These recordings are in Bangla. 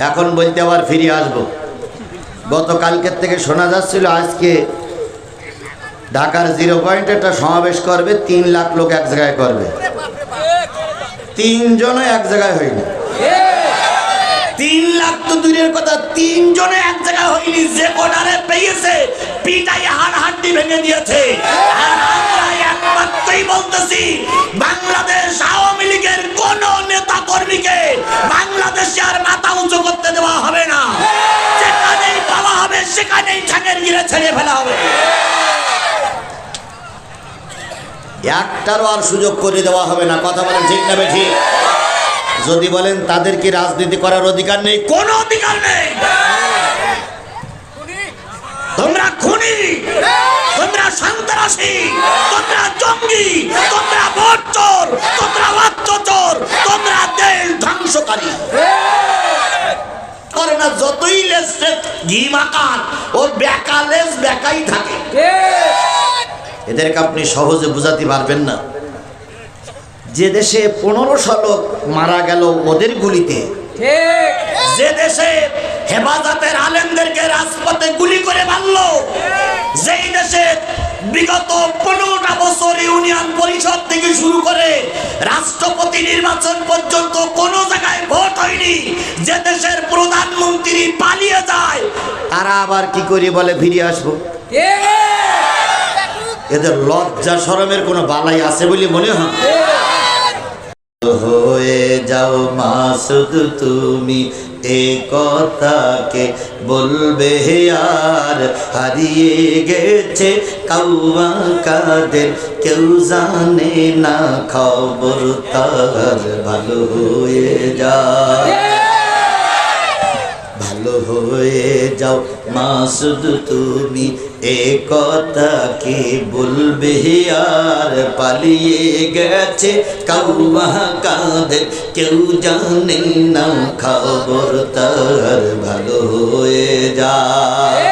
এখন বলতে আবার ফিরে আসবো। গতকালকের থেকে শোনা যাচ্ছিল আজকে ঢাকার 0 পয়েন্টে একটা সমাবেশ করবে, 3 লাখ লোক এক জায়গায় করবে। 3 জনও এক জায়গায় হয়নি। 3 লাখ তো দূরের কথা, 3 জনে এক জায়গায় হয়নি। যে কোটারে পেয়েছে পিটাই হাড়-হাড্ডি ভেঙে দিয়েছে। আর আমরা একমাত্রই বলতেছি, বাংলাদেশ আওয়ামী লীগের কোন নেতা কর্মীকে বাংলাদেশে আর মাথা উঁচু করতে দেওয়া হবে না। যেখানেই পাওয়া হবে সেখানেই ঠ্যাঙের গিরে ছেড়ে ফেলা হবে। একটারও আর সুযোগ করে দেওয়া হবে না। কথা বলেন ঠিক না বেঠিক? যদি বলেন তাদের কি রাজনীতি করার অধিকার নেই? কোনো অধিকার নেই। তোমরা খুনি, তোমরা সন্ত্রাসী, তোমরা জঙ্গি, তোমরা ভোট চোর, তোমরা অর্থ চোর, তোমরা দেশ ধ্বংসকারী। করে না যতই লেসে ঘি মাখান, ও বেকালেস বেকাই থাকে। এদেরকে আপনি সহজে বুঝাতে পারবেন না। যে দেশে 1500 লোক মারা গেল ওদের গুলিতে, যে দেশে হেফাজতের আলেমদেরকে রাজপথে গুলি করে মারলো, যেই দেশে বিগত 15টা বছর ইউনিয়ন পরিষদ থেকে শুরু করে রাষ্ট্রপতি নির্বাচন পর্যন্ত কোন জায়গায় ভোট হয়নি, যে দেশের প্রধানমন্ত্রী পালিয়ে যায়, তারা আবার কি করে বলে ফিরে আসবো? এদের লজ্জা শরমের কোনো বালাই আছে বলে মনে হয়? হয়ে যাও মাসুদ তুমি এ কথাকে বলবে আর, হারিয়ে গেছে কাউয়া কাদের কেউ জানে না খবর তার। ভালো হয়ে যাও, ভালো হয়ে যাও মাসুদ তুমি এ কথাকে বলবে আর, পালিয়ে গেছে কাউয়া কাদের কেউ জানে না খবর তার। ভালো হয়ে যায়।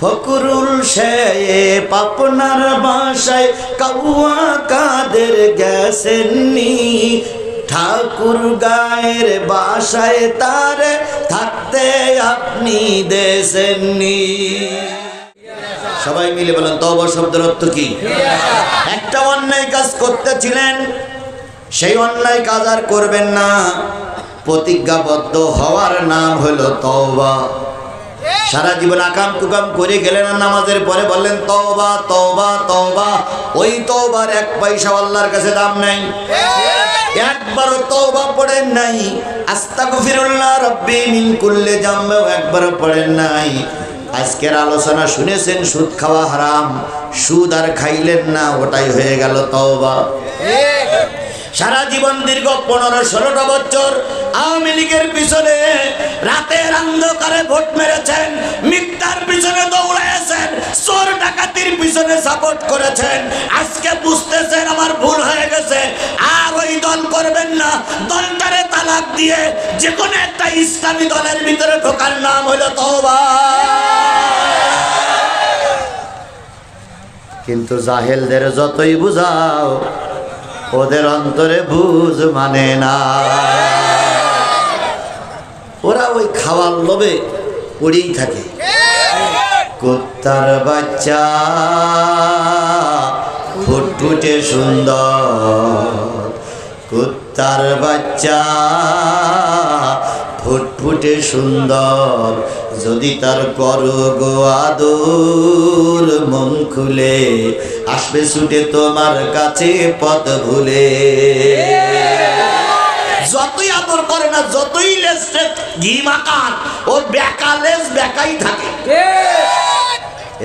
ফকরুল সাহেব আপনার বাসায় কাউয়া কাদের গেছেননি, ঠাকুর গায়ের বাসায় তার থাকতে আপনি দেশেননি। সবাই মিলে বলেন তওবা শব্দের অর্থ কি? একটা অন্যায় কাজ করতেছিলেন, সেই অন্যায় কাজ আর করবেন না, প্রতিজ্ঞাবদ্ধ হওয়ার নাম হলো তওবা। সারা জীবন আকাম কুকাম করে গেলেন, নামাজের পরে বললেন তওবা তওবা তওবা, ওই তওবার 1 পয়সা আল্লাহর কাছে দাম নাই। একবারও তওবা পড়েন নাই, আস্তাগফিরুল্লাহ রাব্বি মিন কুল্লি জামবে একবারও পড়েন নাই। আজকের আলোচনা শুনেছেন সুদ খাওয়া হারাম, সুদ আর খাইলেন না, ওটাই হয়ে গেল তওবা। সারা জীবন দীর্ঘ 15-16টা বছর আওয়ামী লীগের পিছনে রাতের অন্ধকারে ভোট মেরেছেন, মিথ্যার পিছনে দৌড়াইছেন, চোর ডাকাতির পিছনে সাপোর্ট করেছেন। আজকে বুঝতেছেন আমার ভুল হয়ে গেছে, আর ওই দল করবেন না। দলটারে তালাক দিয়ে যে কোনো একটা ইসলামী দলের ভিতরে ঢোকার নাম হলো তওবা। কিন্তু জাহেলদের যতই বুঝাও, ওদের অন্তরে বুঝ মানে না। ওরা ওই খাওয়ার লোভে পড়েই থাকে। কুত্তার বাচ্চা ফুটফুটে সুন্দর, কুত্তার বাচ্চা ফুটফুটে সুন্দর, যদি তার করো গো আদর মন খুলে, আসবে ছুটে তোমার কাছে পথ ভুলে। যতই আদর করে না, যতই লেসে ঘি মাখান, ও বেকালেস বেকাই থাকে।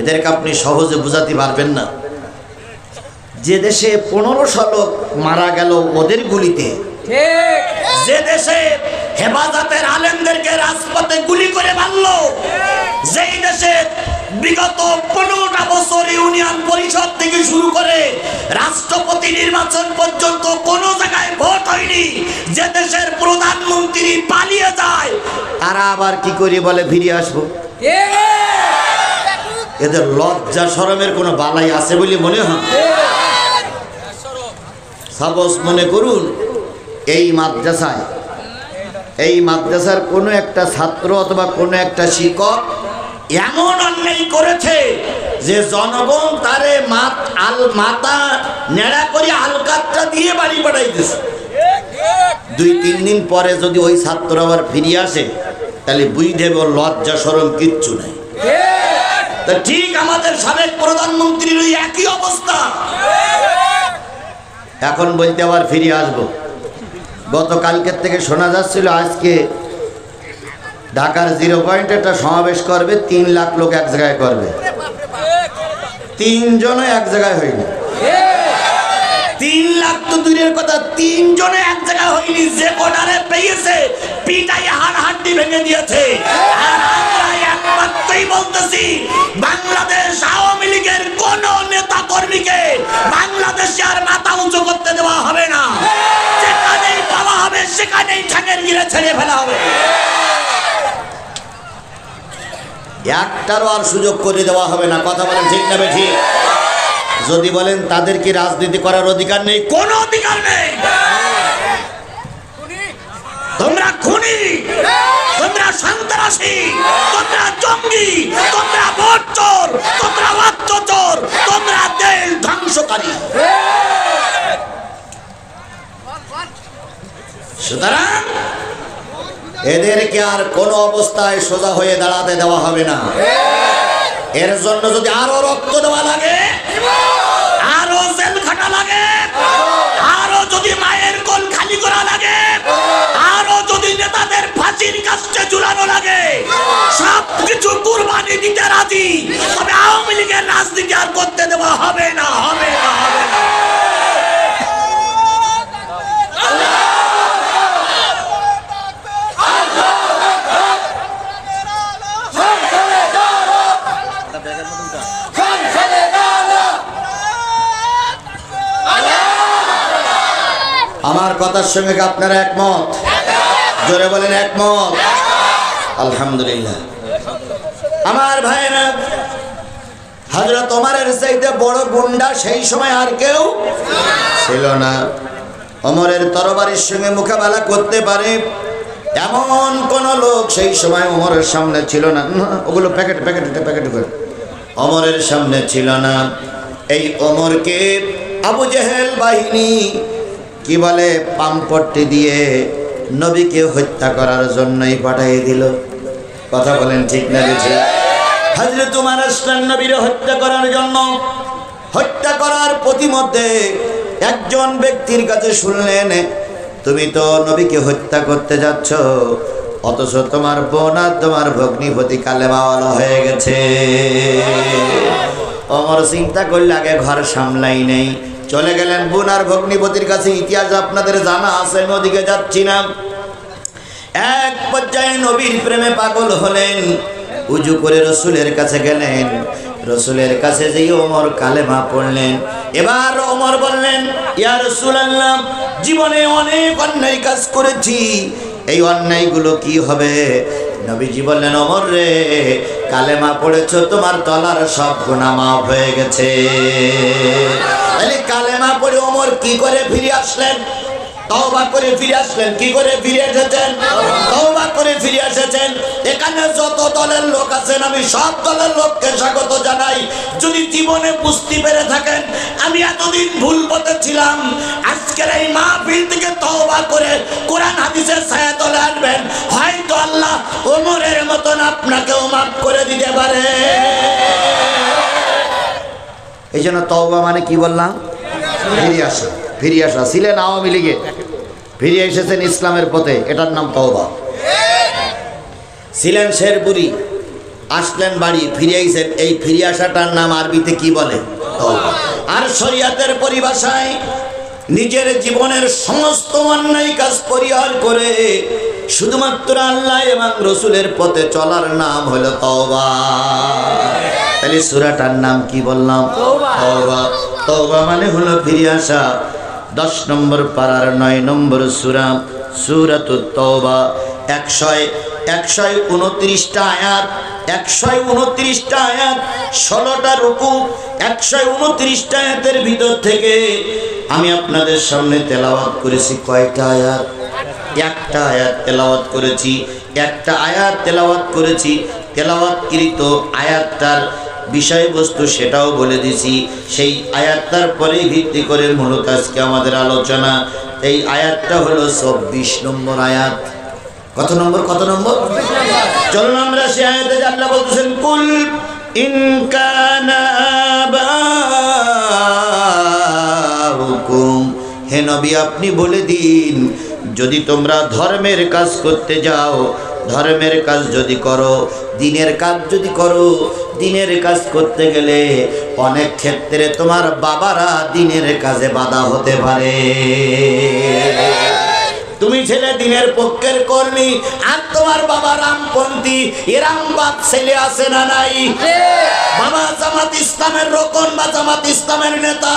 এদেরকে আপনি সহজে বুঝাতে পারবেন না। যে দেশে 1500 লোক মারা গেল ওদের গুলিতে, যে দেশে হেফাজতের আলেমদেরকে রাজপথে গুলি করে মারলো, যেই দেশে বিগত 15টা বছর ইউনিয়ন পরিষদ থেকে শুরু করে রাষ্ট্রপতি নির্বাচন পর্যন্ত কোন জায়গায় ভোট হয়নি, যে দেশের প্রধানমন্ত্রী পালিয়ে যায়, তারা আবার কি করে বলে ফিরে আসবো? এদের লজ্জা শরমের কোনো বালাই আছে বলে মনে হয়? সাপোজ মনে করুন এই মাদ্রাসায় এই মাদ্রাসার কোনো একটা ছাত্র অথবা কোনো একটা শিক্ষক এমন অন্যায় করেছে যে জনগণ তারে মাথা নেড়া করে আলকাতটা দিয়ে বাড়ি পাঠাইতেছে। 2-3 দিন পরে যদি ওই ছাত্র আবার ফিরে আসে তাহলে বুঝতে হবে লজ্জা শরম কিচ্ছু নাই। তা ঠিক আমাদের সাবেক প্রধানমন্ত্রীর ওই একই অবস্থা। এখন বলতে আবার ফিরে আসবো। গতকালকের থেকে শোনা যাচ্ছিল আজকে ঢাকার 0 পয়েন্টে একটা সমাবেশ করবে, 3 লাখ লোক এক জায়গায় করবে। 3 জনও এক জায়গায় হয়নি। 3 লাখ তো দূরের কথা, 3 জনে এক জায়গায় হয়নি। যে কোটারে পেয়েছে পিটাই হাড়-হাড্ডি ভেঙে দিয়েছে। আর আমরা একমাত্রই বলতেছি, বাংলাদেশ আওয়ামী লীগের কোন নেতা কর্মীকে বাংলাদেশে আর মাথা উঁচু করতে দেওয়া হবে না। যেখানেই পাওয়া হবে সেখানেই ঠ্যাঙের গিলে ছেড়ে ফেলা হবে। একটারও আর সুযোগ করে দেওয়া হবে না। কথা বলেন ঠিক না বেঠিক? যদি বলেন তাদের কি রাজনীতি করার অধিকার নেই? কোন অধিকার নেই। তোমরা খুনি, তোমরা সন্ত্রাসী, তোমরা জঙ্গি, তোমরা ভোট চোর, তোমরা অর্থ চোর, তোমরা দেশ ধ্বংসকারী। সুতরাং এদেরকে আর কোন অবস্থায় সোজা হয়ে দাঁড়াতে দেওয়া হবে না। এর জন্য যদি আরো রক্ত দেওয়া লাগে, আরো জেল খাটা লাগে, আরো যদি মায়ের কোল খালি করা লাগে, আরো যদি নেতাদের ফাঁসির কাছে ঝুলানো লাগে, সবকিছু কুরবানি দিতে রাজি। তবে আওয়ামী লীগের রাজনীতি আর করতে দেওয়া হবে না, হবে না, হবে না। আমার কথার সঙ্গে আপনারা একমত? জোরে বলেন একমত। আলহামদুলিল্লাহ। আমার ভাইরা, হযরত ওমরের চাইতে বড় গুন্ডা সেই সময় আর কেউ ছিল না। ওমরের তরবারির সঙ্গে মোকাবেলা করতে পারে এমন কোন লোক সেই সময় ওমরের সামনে ছিল না। ওগুলো প্যাকেট প্যাকেট প্যাকেট করে ওমরের সামনে ছিল না। এই ওমরকে আবু জেহেল বাহিনী কি বলে পামপট্টি দিয়ে নবীকে হত্যা করার জন্যই পাঠিয়ে দিল। কথা বলেন ঠিক না বেঠিক? হযরত ওমর আসলেন নবীর হত্যা করার জন্য। হত্যা করার প্রতিমধ্যে একজন ব্যক্তির কাছে শুনলেন, তুমি তো নবীকে হত্যা করতে যাচ্ছ, অথচ তোমার বোন আর তোমার ভগ্নিপতি কালেমাওয়ালা হয়ে গেছে। ওমর চিন্তা করলে আগে ঘর সামলাই নেই, চলে গেলেন বোন আর ভগ্নিপতির কাছে। ইতিহাস আপনাদের জানা আছে, আমি ওদিকে যাচ্ছি না। এক পর্যায়ে নবীর প্রেমে পাগল হলেন, উজু করে রসুলের কাছে গেলেন। রসুলের কাছে যেই ওমর কালেমা পড়লেন। এবার ওমর বললেন, ইয়া রাসূলুল্লাহ, জীবনে অনেক অন্যায় কাজ করেছি, এই অন্যায়গুলো কি হবে? নবীজি বললেন, ওমর রে, কালেমা পড়েছো, তোমার তলার সব গুনাহ মাফ হয়ে গেছে। তাহলে কালেমা পড়ে ওমর কি করে ফিরে আসলেন? তওবা করে ফিরে আসলেন। কি করে ফিরে এসেছেন? তওবা করে ফিরে এসেছেন। এখানে যত দলের লোক আছেন আমি সব দলের লোককে স্বাগত জানাই। যদি জীবনে বুঝতে পেরে থাকেন আমি এতদিন ভুল পথে ছিলাম, আজকের এই মাহফিল থেকে তওবা করে কোরআন হাদিসের ছায়াতলে আসবেন, হয়তো আল্লাহ ওমরের মতন আপনাকেও মাফ করে দিতে পারে। এই জন্য তওবা মানে কি বললাম? ফিরে আসা। ফিরে আসা। ছিলেন আওয়ামী লীগে, ফিরে এসেছেন ইসলামের পথে, এটার নাম তওবা। ছিলেন শেরপুরি, আসলেন বাড়ি, ফিরে আইছেন, এই ফিরে আসাটার নাম আরবিতে কি বলে? তওবা। আর শরীয়তের পরিভাষায় নিজের জীবনের সমস্ত অন্যায় কাজ পরিহার করে শুধুমাত্র আল্লাহ এবং রসুলের পথে চলার নাম হলো তওবা। তাহলে সূরাটার নাম কি বললাম? তওবা। তওবা মানে হলো ফিরে আসা। 10 নম্বর পারার 9 নম্বর সূরা, সূরাতুত তওবা। 129টা আয়াত, 129টা আয়াত, 16টা রুকু, 129টা আয়াতের ভিতর থেকে আমি আপনাদের সামনে তেলাওয়াত করেছি কয়টা আয়াত? একটা আয়াত তেলাওয়াত করেছি, একটা আয়াত তেলাওয়াত করেছি। তেলাওয়াতকৃত আয়াতটার বিষয়বস্তু সেটাও বলে দিছি। সেই আয়াতটার পরেই ভিত্তি করে মূলত আজকে আমাদের আলোচনা। এই আয়াতটা হলো 24 নম্বর আয়াত। কত নম্বর? চলুন আমরা সেই আয়াতে আল্লাহ বলতেছেন, কুল ইন কানা আবাউকুম, হে নবী আপনি বলে দিন, যদি তোমরা ধর্মের কাজ করতে যাও, ধর্মের কাজ যদি করো, দিনের কাজ যদি করো, দিনের কাজ করতে গেলে অনেক ক্ষেত্রে তোমার বাবারা দিনের কাজে বাধা হতে পারে। তুমি ছেলে দিনের পক্ষের কর্মী, আর তোমার বাবা রামপন্থী, এরামবাদ ছেলে আছে না নাই? বাবা জামাত ইসলামের রোকন বা জামাত ইসলামের নেতা,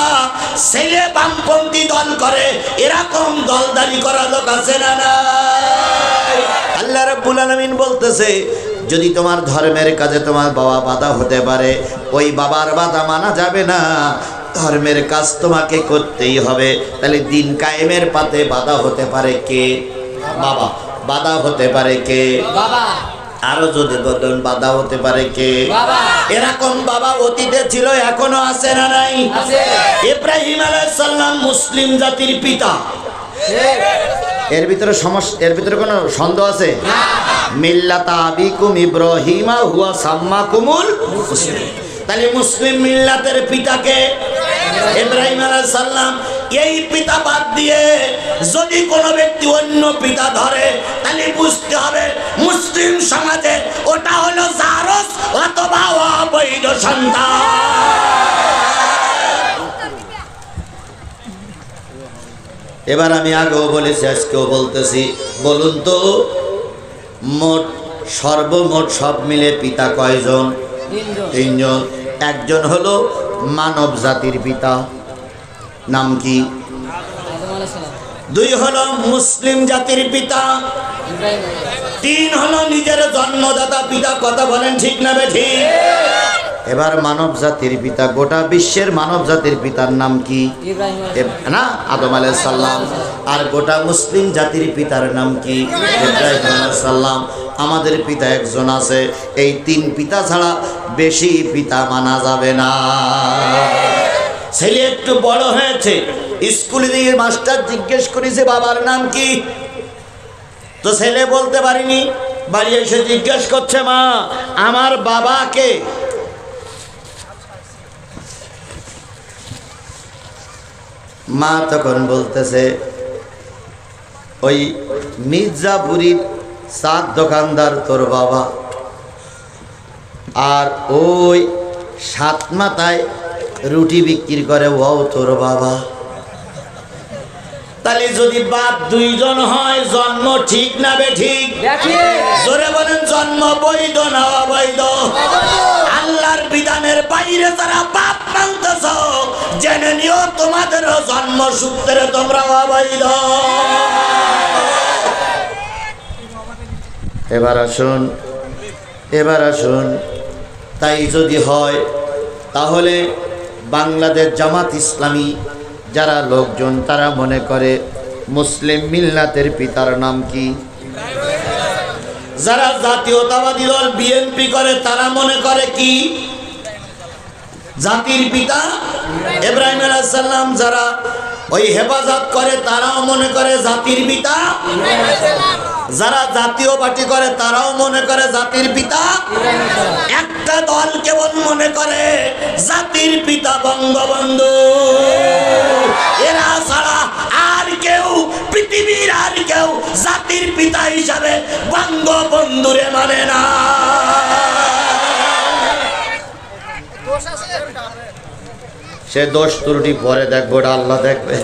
ছেলে বামপন্থী দল করে, এরকম দলদারি করা লোক আছে না নাই? আল্লাহ রাব্বুল আলামিন বলতেছে, যদি তোমার ধর্মের কাজে তোমার বাবা বাধা হতে পারে, ওই বাবার বাধা মানা যাবে না, ধর্মের কাজ তোমাকে করতেই হবে। তাহলে দিন কায়েমের পাতে বাধা হতে পারে কে? বাবা। বাধা হতে পারে কে? বাবা। আরো যদি বলেন বাধা হতে পারে কে? বাবা। এরকম বাবা অতীতে ছিল, এখনো আছে না নাই? আছে। ইব্রাহিম আলাইহিস সালাম মুসলিম জাতির পিতা। এর ভিতরে কোনো সন্দেহ আছে? না। মিল্লাতা আবিকুম ইব্রাহিমা হুয়া সাম্মাকুমুল মুসলিম। তাহলে মুসলিম মিল্লাতের পিতাকে ইব্রাহিম আলাইহিস সালাম। এই পিতা বাদ দিয়ে যদি কোনো ব্যক্তি অন্য পিতা ধরে, তাহলে বুঝতে হবে মুসলিম সমাজে ওটা হলো জারস অথবা অবৈধ সন্তান। এবার আমি আগেও বলেছি, আজকেও বলতেছি, বলুন তো সর্বমোট সব মিলে পিতা কয়জন? তিনজন। একজন হলো মানব জাতির পিতা, নাম কি? দুই হলো মুসলিম জাতির পিতা, তিন হলো নিজের জন্মদাতা পিতা। কথা বলেন ঠিক না বেঠিক? এবার মানব জাতির পিতা, গোটা বিশ্বের মানব জাতির পিতার নাম কি? না, আদম আলাইহিস সালাম। আর গোটা মুসলিম জাতির পিতার নাম কি? ইব্রাহিম আলাইহিস সালাম। আমাদের পিতা একজন আছে, এই তিন পিতা ছাড়া বেশি পিতা মানা যাবে না। ছেলে একটু বড় হয়েছে, স্কুলে দিয়ে মাস্টার জিজ্ঞেস করেছে বাবার নাম কি, তো ছেলে বলতে পারিনি। বাড়ি এসে জিজ্ঞেস করছে, মা আমার বাবাকে? মা তখন বলতেছে, ওই মির্জাপুরীর চার দোকানদার তোর বাবা, আর ওই সাত মাথায় রুটি বিক্রি করে ও তোর বাবা। তাহলে যদি বাপ দুইজন হয়, জন্ম ঠিক না বেঠিক? জোরে বলেন, জন্ম বৈধ না অবৈধ? আল্লাহর বিধানের বাইরে যারা বাপ মানতেছ, জেনে নিও তোমাদের জন্ম সূত্রে তোমরা অবৈধ। এবার আসুন, তাই যদি হয় তাহলে বাংলাদেশ জামাত ইসলামী যারা লোকজন, তারা মনে করে মুসলিম মিল্লাতের পিতার নাম কি? যারা জাতীয়তাবাদী দল বিএনপি করে, তারা মনে করে কি? জাতির পিতা ইব্রাহিম আলাইহিস সালাম। যারা ওই হেফাজত করে, তারাও মনে করে জাতির পিতা। যারা জাতীয় পার্টি করে, তারাও মনে করে জাতির পিতা। একটা দল কেবল মনে করে জাতির পিতা বঙ্গবন্ধু। এরা ছাড়া আর কেউ, পৃথিবীর আর কেউ জাতির পিতা হিসাবে বঙ্গবন্ধুরে মানে না। সে দোষ ত্রুটি পরে দেখবো, আল্লাহ দেখবে।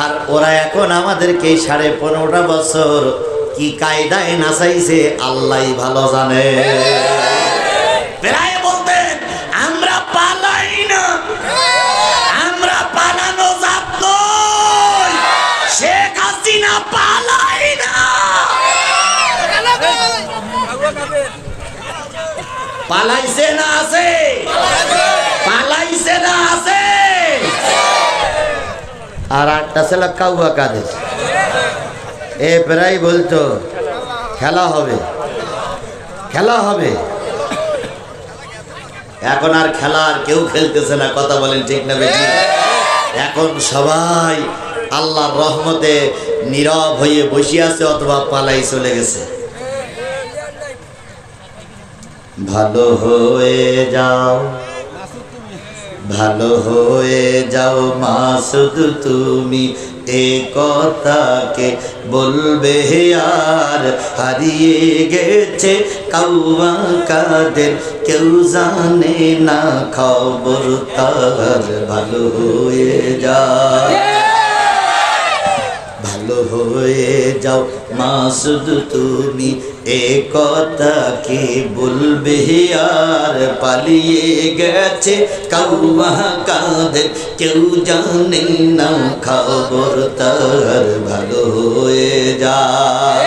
আর ওরা এখন আমাদেরকে 15.5 বছর কি কায়দায় নাচাইছে আল্লাহই ভালো জানে। প্রায় বলতেন আমরা পালাই না, আমরা পালানো জাত নই, শেখ হাসিনা পালাই না। পালাইছে না আছে? পালাইছে না আছে? আর একটা ছেলে কাউয়া কাঁদে। এ প্রায় বলতো খেলা হবে, খেলা হবে। এখন আর খেলা আর কেউ খেলতেছে না, কথা বলেন ঠিক না বেশি? এখন সবাই আল্লাহর রহমতে নীরব হয়ে বসে আছে অথবা পালাই চলে গেছে। ভালো হয়ে যাও, ভালো হয়ে যাও মাসুদ তুমি, এ কথাকে বলবে আর হারিয়ে গেছে কাউয়া কাদের, কেউ জানে না খবর তার। ভালো হয়ে যাও, ভালো হয়ে যাও মাসুদ তুমি, এ কথাকে বলবে আর পালিয়ে গেছে কাউয়া কাদের, কেউ জানে না খবর তার। ভালো হয়ে যাও।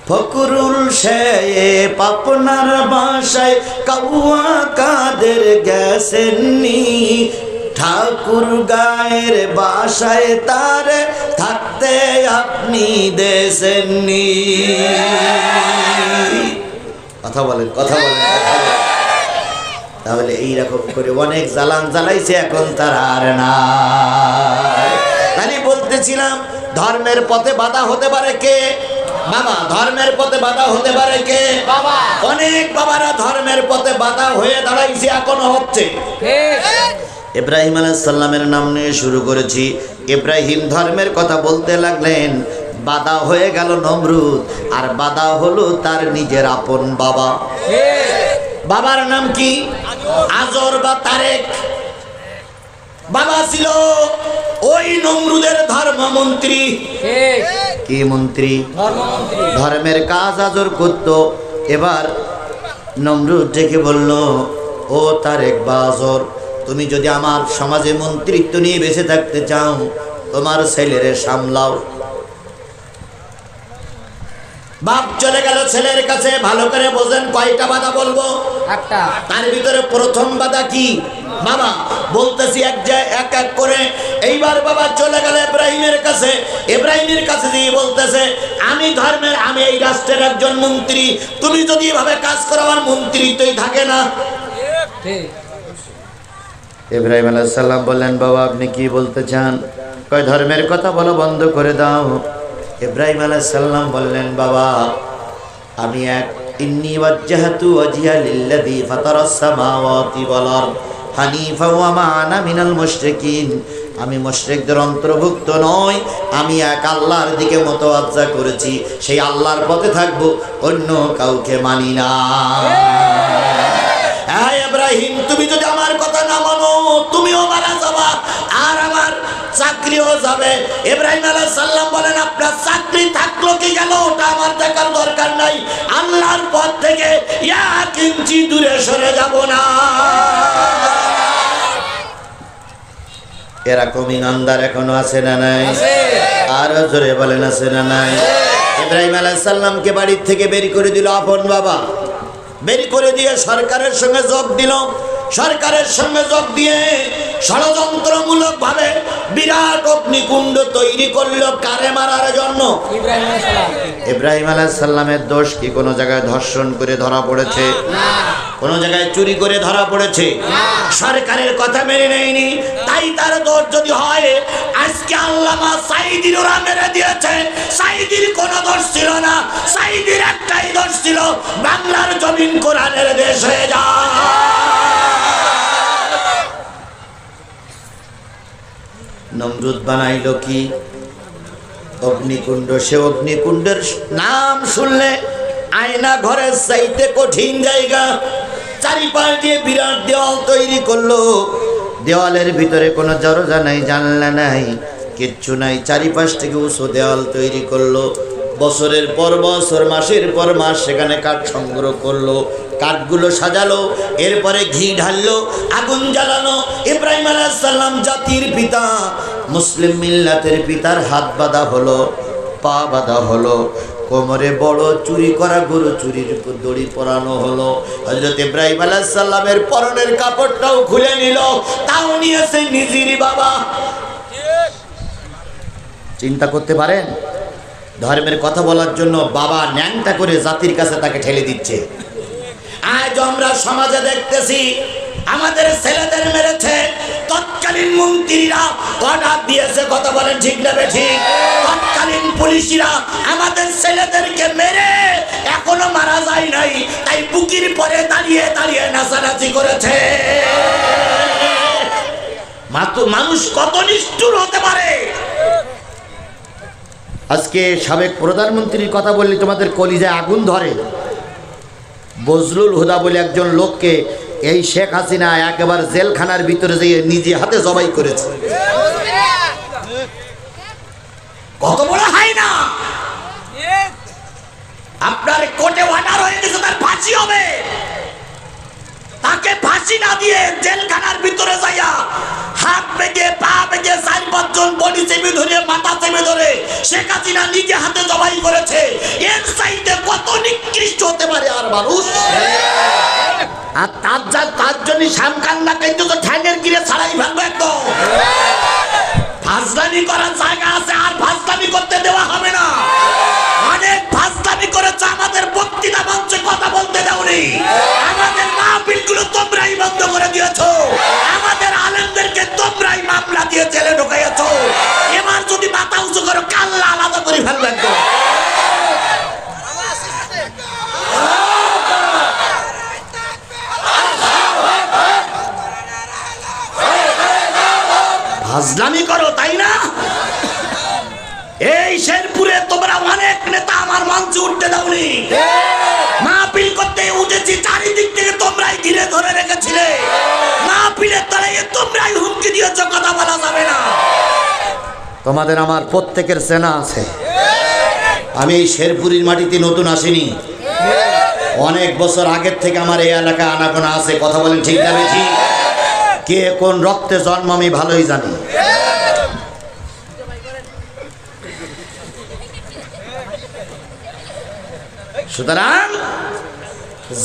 ফকরুল শেখ পাপনার বাসায় কাউয়া কাদের গেছেননি, ঠাকুর গায়ের বাসায় তার থাকতে আপনি দেশেননি। কথা বলেন, কথা বলেন। তাহলে এইরকম করে অনেক জ্বালান জ্বালাইছে, এখন তার আর না। আমি বলতেছিলাম ধর্মের পথে বাধা হতে পারে কে? বাবা। ধর্মের পথে বাধা হতে পারে কে? বাবা। অনেক বাবারা ধর্মের পথে বাধা হয়ে দাঁড়াইছে, এখনো হচ্ছে। ইব্রাহিম আলাইহিস সালামের নাম নিয়ে শুরু করেছি। ইব্রাহিম ধর্মের কথা বলতে লাগলেন, বাধা হয়ে গেল নমরুদ, আর বাধা হলো তার নিজের আপন বাবা। বাবার নাম কি? আজর বা তারেক। বাবা ছিল ওই নমরুদের ধর্মমন্ত্রী। কি মন্ত্রী? ধর্মের কাজ আজর করত। এবার নমরুদ ডেকে বলল, ও তারেক বা আজর, তুমি যদি আমার সমাজে মন্ত্রিত্ব নিয়ে বেঁচে থাকতে চাও, তোমার ছেলেরে সামলাও। বাপ চলে গেল ছেলের কাছে। ভালো করে বোঝেন, কয়টা বাধা বলবো? একটা। তার ভিতরে প্রথম বাধা কি? বাবা বলতেছি এক এক করে। এইবার বাবা চলে গেল ইব্রাহিমের কাছে। ইব্রাহিমের কাছে দিয়ে বলতেছে, আমি ধর্মের, আমি এই রাষ্ট্রের একজন মন্ত্রী, তুমি যদি এভাবে কাজ করো আমার মন্ত্রিত্বই থাকে না। ইব্রাহিম আলাইহিস সালাম বললেন, বাবা আপনি কি বলতে চান? কয় ধর্মের কথা বলা বন্ধ করে দাও। ইব্রাহিম আলাইহিস সালাম বললেন, বাবা আমি এক ইন্নী ওয়াজ্জাহতু ওয়াজহিয়া লিল্লাযী ফাতারাস সামাওয়াতি ওয়াল আরদ হানিফা ওয়া মা আনা মিনাল মুশরিকিন। আমি মুশরিকদের অন্তর্ভুক্ত নই, আমি এক আল্লাহর দিকে মতওয়াজ্জা করেছি, সেই আল্লাহর পথে থাকবো, অন্য কাউকে মানি না। হ্যাঁ ইব্রাহিম, তুমি যদি আমার কথা না মানো তুমিও মারা যাবা, আর আমার চাকরিও যাবে। ইব্রাহিম আলাইহিস সালাম বলেন, আপনার চাকরি থাকলো কি গেল ওটা আমার দেখার দরকার নাই, আল্লাহর পথ থেকে এক ইঞ্চি দূরে সরে যাব না। এরকম ইমানদার এখনো আছে না নাই? আরো জোরে বলেন, আছে না নাই? ইব্রাহিম আলাইহিস সালামকে বাড়ির থেকে বের করে দিল আপন বাবা। বের করে দিয়ে সরকারের সঙ্গে যোগ দিল। সরকারের সঙ্গে যোগ দিয়ে ষড়যন্ত্রমূলক ভাবে বিরাট অগ্নিকুণ্ড তৈরি করলো কারে মারার জন্য? ইব্রাহিম আলাইহিস সালামের দোষ কি কোনো জায়গায় ধর্ষণ করে ধরা পড়েছে? কোনো জায়গায় চুরি করে ধরা পড়েছে? সরকারের কথা মেনে নেয়নি, তাই তার দোষ যদি হয়, আজকে আল্লামা সাঈদীর ওরা মেরে দিয়েছে। সাঈদীর কোনো দোষ ছিল না, সাঈদীর একটাই দোষ ছিল, বাংলার জমিন কোরআনের দেশ হয়ে যায়। নমরুদ বানাইল কি? অগ্নিকুণ্ড। সে অগ্নিকুণ্ডের নাম শুনলে আয়না ঘরের চাইতে কঠিন জায়গা। চারিপাশ দিয়ে বিরাট দেওয়াল তৈরি করলো। দেওয়ালের ভিতরে কোনো দরজা নাই, জানলা নাই, কিচ্ছু নাই, চারিপাশ থেকে উঁচু দেওয়াল তৈরি করলো। বছরের পর বছর, মাসের পর মাস সেখানে কাঠ সংগ্রহ করলো, কাঠগুলো সাজালো, এরপরে ঘি ঢাললো, আগুন জ্বালানো। ইব্রাহিম আলাইহিস সালাম জাতির পিতা, মুসলিম মিল্লাতের পিতার হাত বাঁধা হলো, পা বাঁধা হলো, কোমরে বড় চুরি করা গরু চুরির দড়ি পরানো হলো। হযরত ইব্রাহিম আলাইহিস সালামের পরনের কাপড়টাও খুলে নিল, তাও নিয়েছে নিজেরই বাবা। চিন্তা করতে পারেন? ধর্মের কথা বলার জন্য বাবা ন্যাংটা করে জাতির কাছে তাকে ঠেলে দিচ্ছে। আজ আমরা সমাজে দেখতেছি আমাদের ছেলেদের মেরেছে, তৎকালীন মন্ত্রীরা অর্ডার দিয়েছে, কথা বলেন ঠিক না বেঠিক? তৎকালীন পুলিশরা আমাদের ছেলেদেরকে মেরে এখনো মারা যায় নাই, তাই বুকির পরে দাঁড়িয়ে দাঁড়িয়ে নাচানাচি করেছে। মানুষ কত নিষ্ঠুর হতে পারে! আজকে সাবেক প্রধানমন্ত্রীর কথা বললে তোমাদের কলিজায় আগুন ধরে। বজলুল হুদা বলে একজন লোককে এই শেখ হাসিনা একেবারে জেলখানার ভিতরে যেয়ে নিজে হাতে জবাই করেছে। কত বড় হয় না! আপনার কোর্টে অর্ডার হয়ে গেছে, তার ফাঁসি হবে। তাকে ফাঁসি না দিয়ে জেলখানার ভিতরে যাইয়া হাত বেঁধে পা বেঁধে 4-5 জন বডি চেপে ধরে মাথা চেপে ধরে শেখ হাসিনা নিজে হাতে জবাই করেছে। এর চাইতে কত নিকৃষ্ট হতে পারে আর মানুষ? আর তার জন্য সামকান্না কিন্তু তো ঠ্যাঙের গিরে ছাড়াই ফেলবো একদম। ফাজলামি করার জায়গা আছে, আর ফাজলামি করতে দেওয়া হবে না। অনেক ফাজলামি করেছে, আমাদের বক্তৃতা মঞ্চে কথা বলতে দাওনি। আমাদের মাহফিলগুলো তোমরাই বন্ধ করে দিয়েছো, আমাদের আলেমদেরকে তোমরাই মামলা দিয়ে জেলে ঢুকাইয়াছো। এবার যদি মাথা উঁচু করো, কাল্লা আলাদা করে ফেলবে একদম। ফাজলামি করো, তাই না? এই শেরপুরে তোমরা অনেক নেতা আমার মঞ্চে উঠতে দাওনি। মাহফিল করতে উঠেছি, চারিদিক থেকে তোমরাই ঘিরে ধরে রেখেছিলে। মাহফিলের তলায় তোমরাই হুমকি দিয়েছো, কথা বলা যাবে না। তোমাদের আমার প্রত্যেকের চেনা আছে। আমি এই শেরপুরের মাটিতে নতুন আসিনি, অনেক বছর আগের থেকে আমার এই এলাকায় আনাগোনা আছে, কথা বলেন ঠিক না বেশি? কে কোন রক্তে জন্ম আমি ভালোই জানি। সুতরাং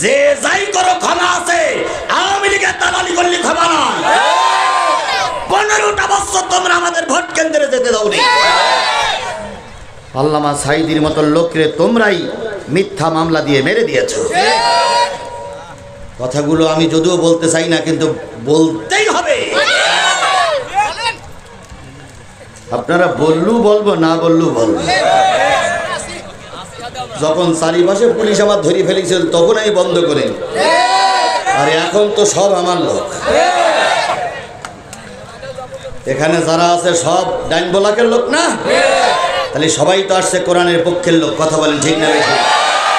যে যাই করো ক্ষমা আছে, আওয়ামী লীগের দালালি করলে ক্ষমা নয়। 15টা বছর তোমরা আমাদের ভোট কেন্দ্রে যেতে দাওনি। আল্লামা সাইদির মতো লোকরে তোমরাই মিথ্যা মামলা দিয়ে মেরে দিয়েছো। কথাগুলো আমি যদিও বলতে চাই না, কিন্তু বলতেই হবে। আপনারা বললেও বলবো, না বললেও বলবো। যখন চারিপাশে পুলিশ আমার ধরে ফেলেছিল তখন আমি বন্ধ করে, আর এখন তো সব আমার লোক। এখানে যারা আছে সব ডাইন ব্লকের লোক না, তাহলে সবাই তো আসছে কোরআনের পক্ষের লোক, কথা বলেন ঠিক না?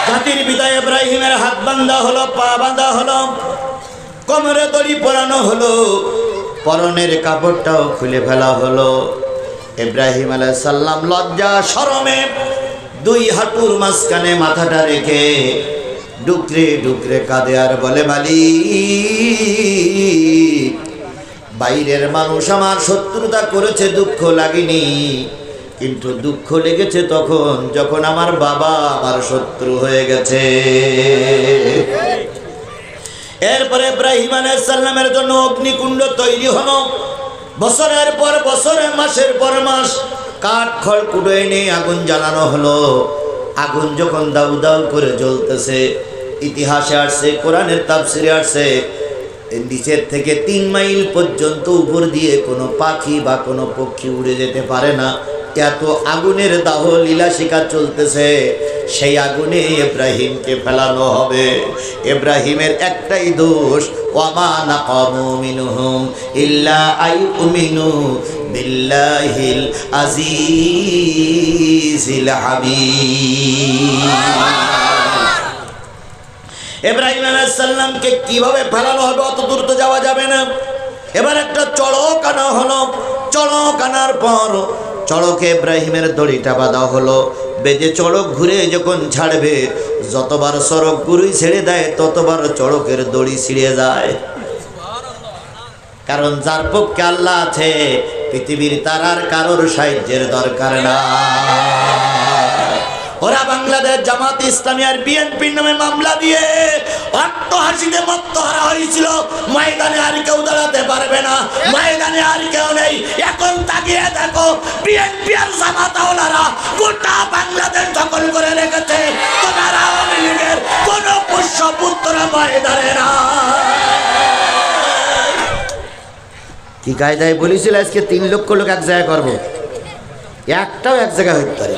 জাতির পিতা ইব্রাহিমের হাত বাঁধা হলো, পা বাঁধা হলো, কোমরে দড়ি পরানো হলো, পরনের কাপড়টাও খুলে ফেলা হলো। ইব্রাহিম আলাইহিস সালাম লজ্জা শরমে 2 হাঁটুর মাঝখানে মাথাটা রেখে ডুকরে ডুকরে কাঁদে আর বলে, মালিক, বাইরের মানুষ আমার শত্রুতা করেছে, দুঃখ লাগেনি, কিন্তু দুঃখ লেগেছে তখন যখন আমার বাবা আমার শত্রু হয়ে গেছে। এরপরে ইব্রাহিম আলাইহিস সালামের জন্য অগ্নিকুণ্ড তৈরি হলো। বছরের পর বছর, মাসের পর মাস কাঠ খড় কুটো এনে আগুন জ্বালানো হলো। আগুন যখন দাউ দাউ করে জ্বলতেছে, ইতিহাসে আসছে, কোরআনের তাফসিরে আসছে, নিচের থেকে 3 মাইল পর্যন্ত উপর দিয়ে কোনো পাখি বা কোনো পক্ষী উড়ে যেতে পারে না, এত আগুনের দাহ লীলা শিকার চলতেছে। সেই আগুনে ইব্রাহিমকে ফেলানো হবে। ইব্রাহিমের একটাই দোষ, ওয়ামা নাকামু মিনহুম ইল্লা আইউমিনু বিল্লাহিল আজিজিল হাবিব। ইব্রাহিম আলাইহিস সালামকে কিভাবে ফেলানো হবে অত দূর তো যাওয়া যাবে না। এবার একটা চড়ক আনা হলো। চড়ক আনার পর চড়কে ইব্রাহিমের দড়িটা বাঁধা হলো। বেজে চড়ক ঘুরে যখন ছাড়বে, যতবার চড়ক ঘুরি ছেড়ে দেয় ততবার চড়কের দড়ি ছিঁড়ে যায়। কারণ যার পক্ষে আল্লাহ আছে, পৃথিবীর তার আর কারোর সাহায্যের দরকার না। ওরা বাংলাদেশ জামাত ইসলামী আর বিএনপির নামে মামলা দিয়ে অট্টহাসিতে মত্তহারা হয়েছিল। ময়দানে আর কেউ দাঁড়াতে পারবে না, ময়দানে আর কেউ নেই। এখন তাকিয়ে দেখো, বিএনপি আর জামাতাওয়ালারা গোটা বাংলাদেশ দখল করে রেখেছে। তোমার আওয়ামী লীগের কোন পুষ্যপুত্র ময়দানে না। কি কায়দায় বলেছিল আজকে 3 লক্ষ লোক এক জায়গায় করবো, একটাও এক জায়গায় হইতে পারে।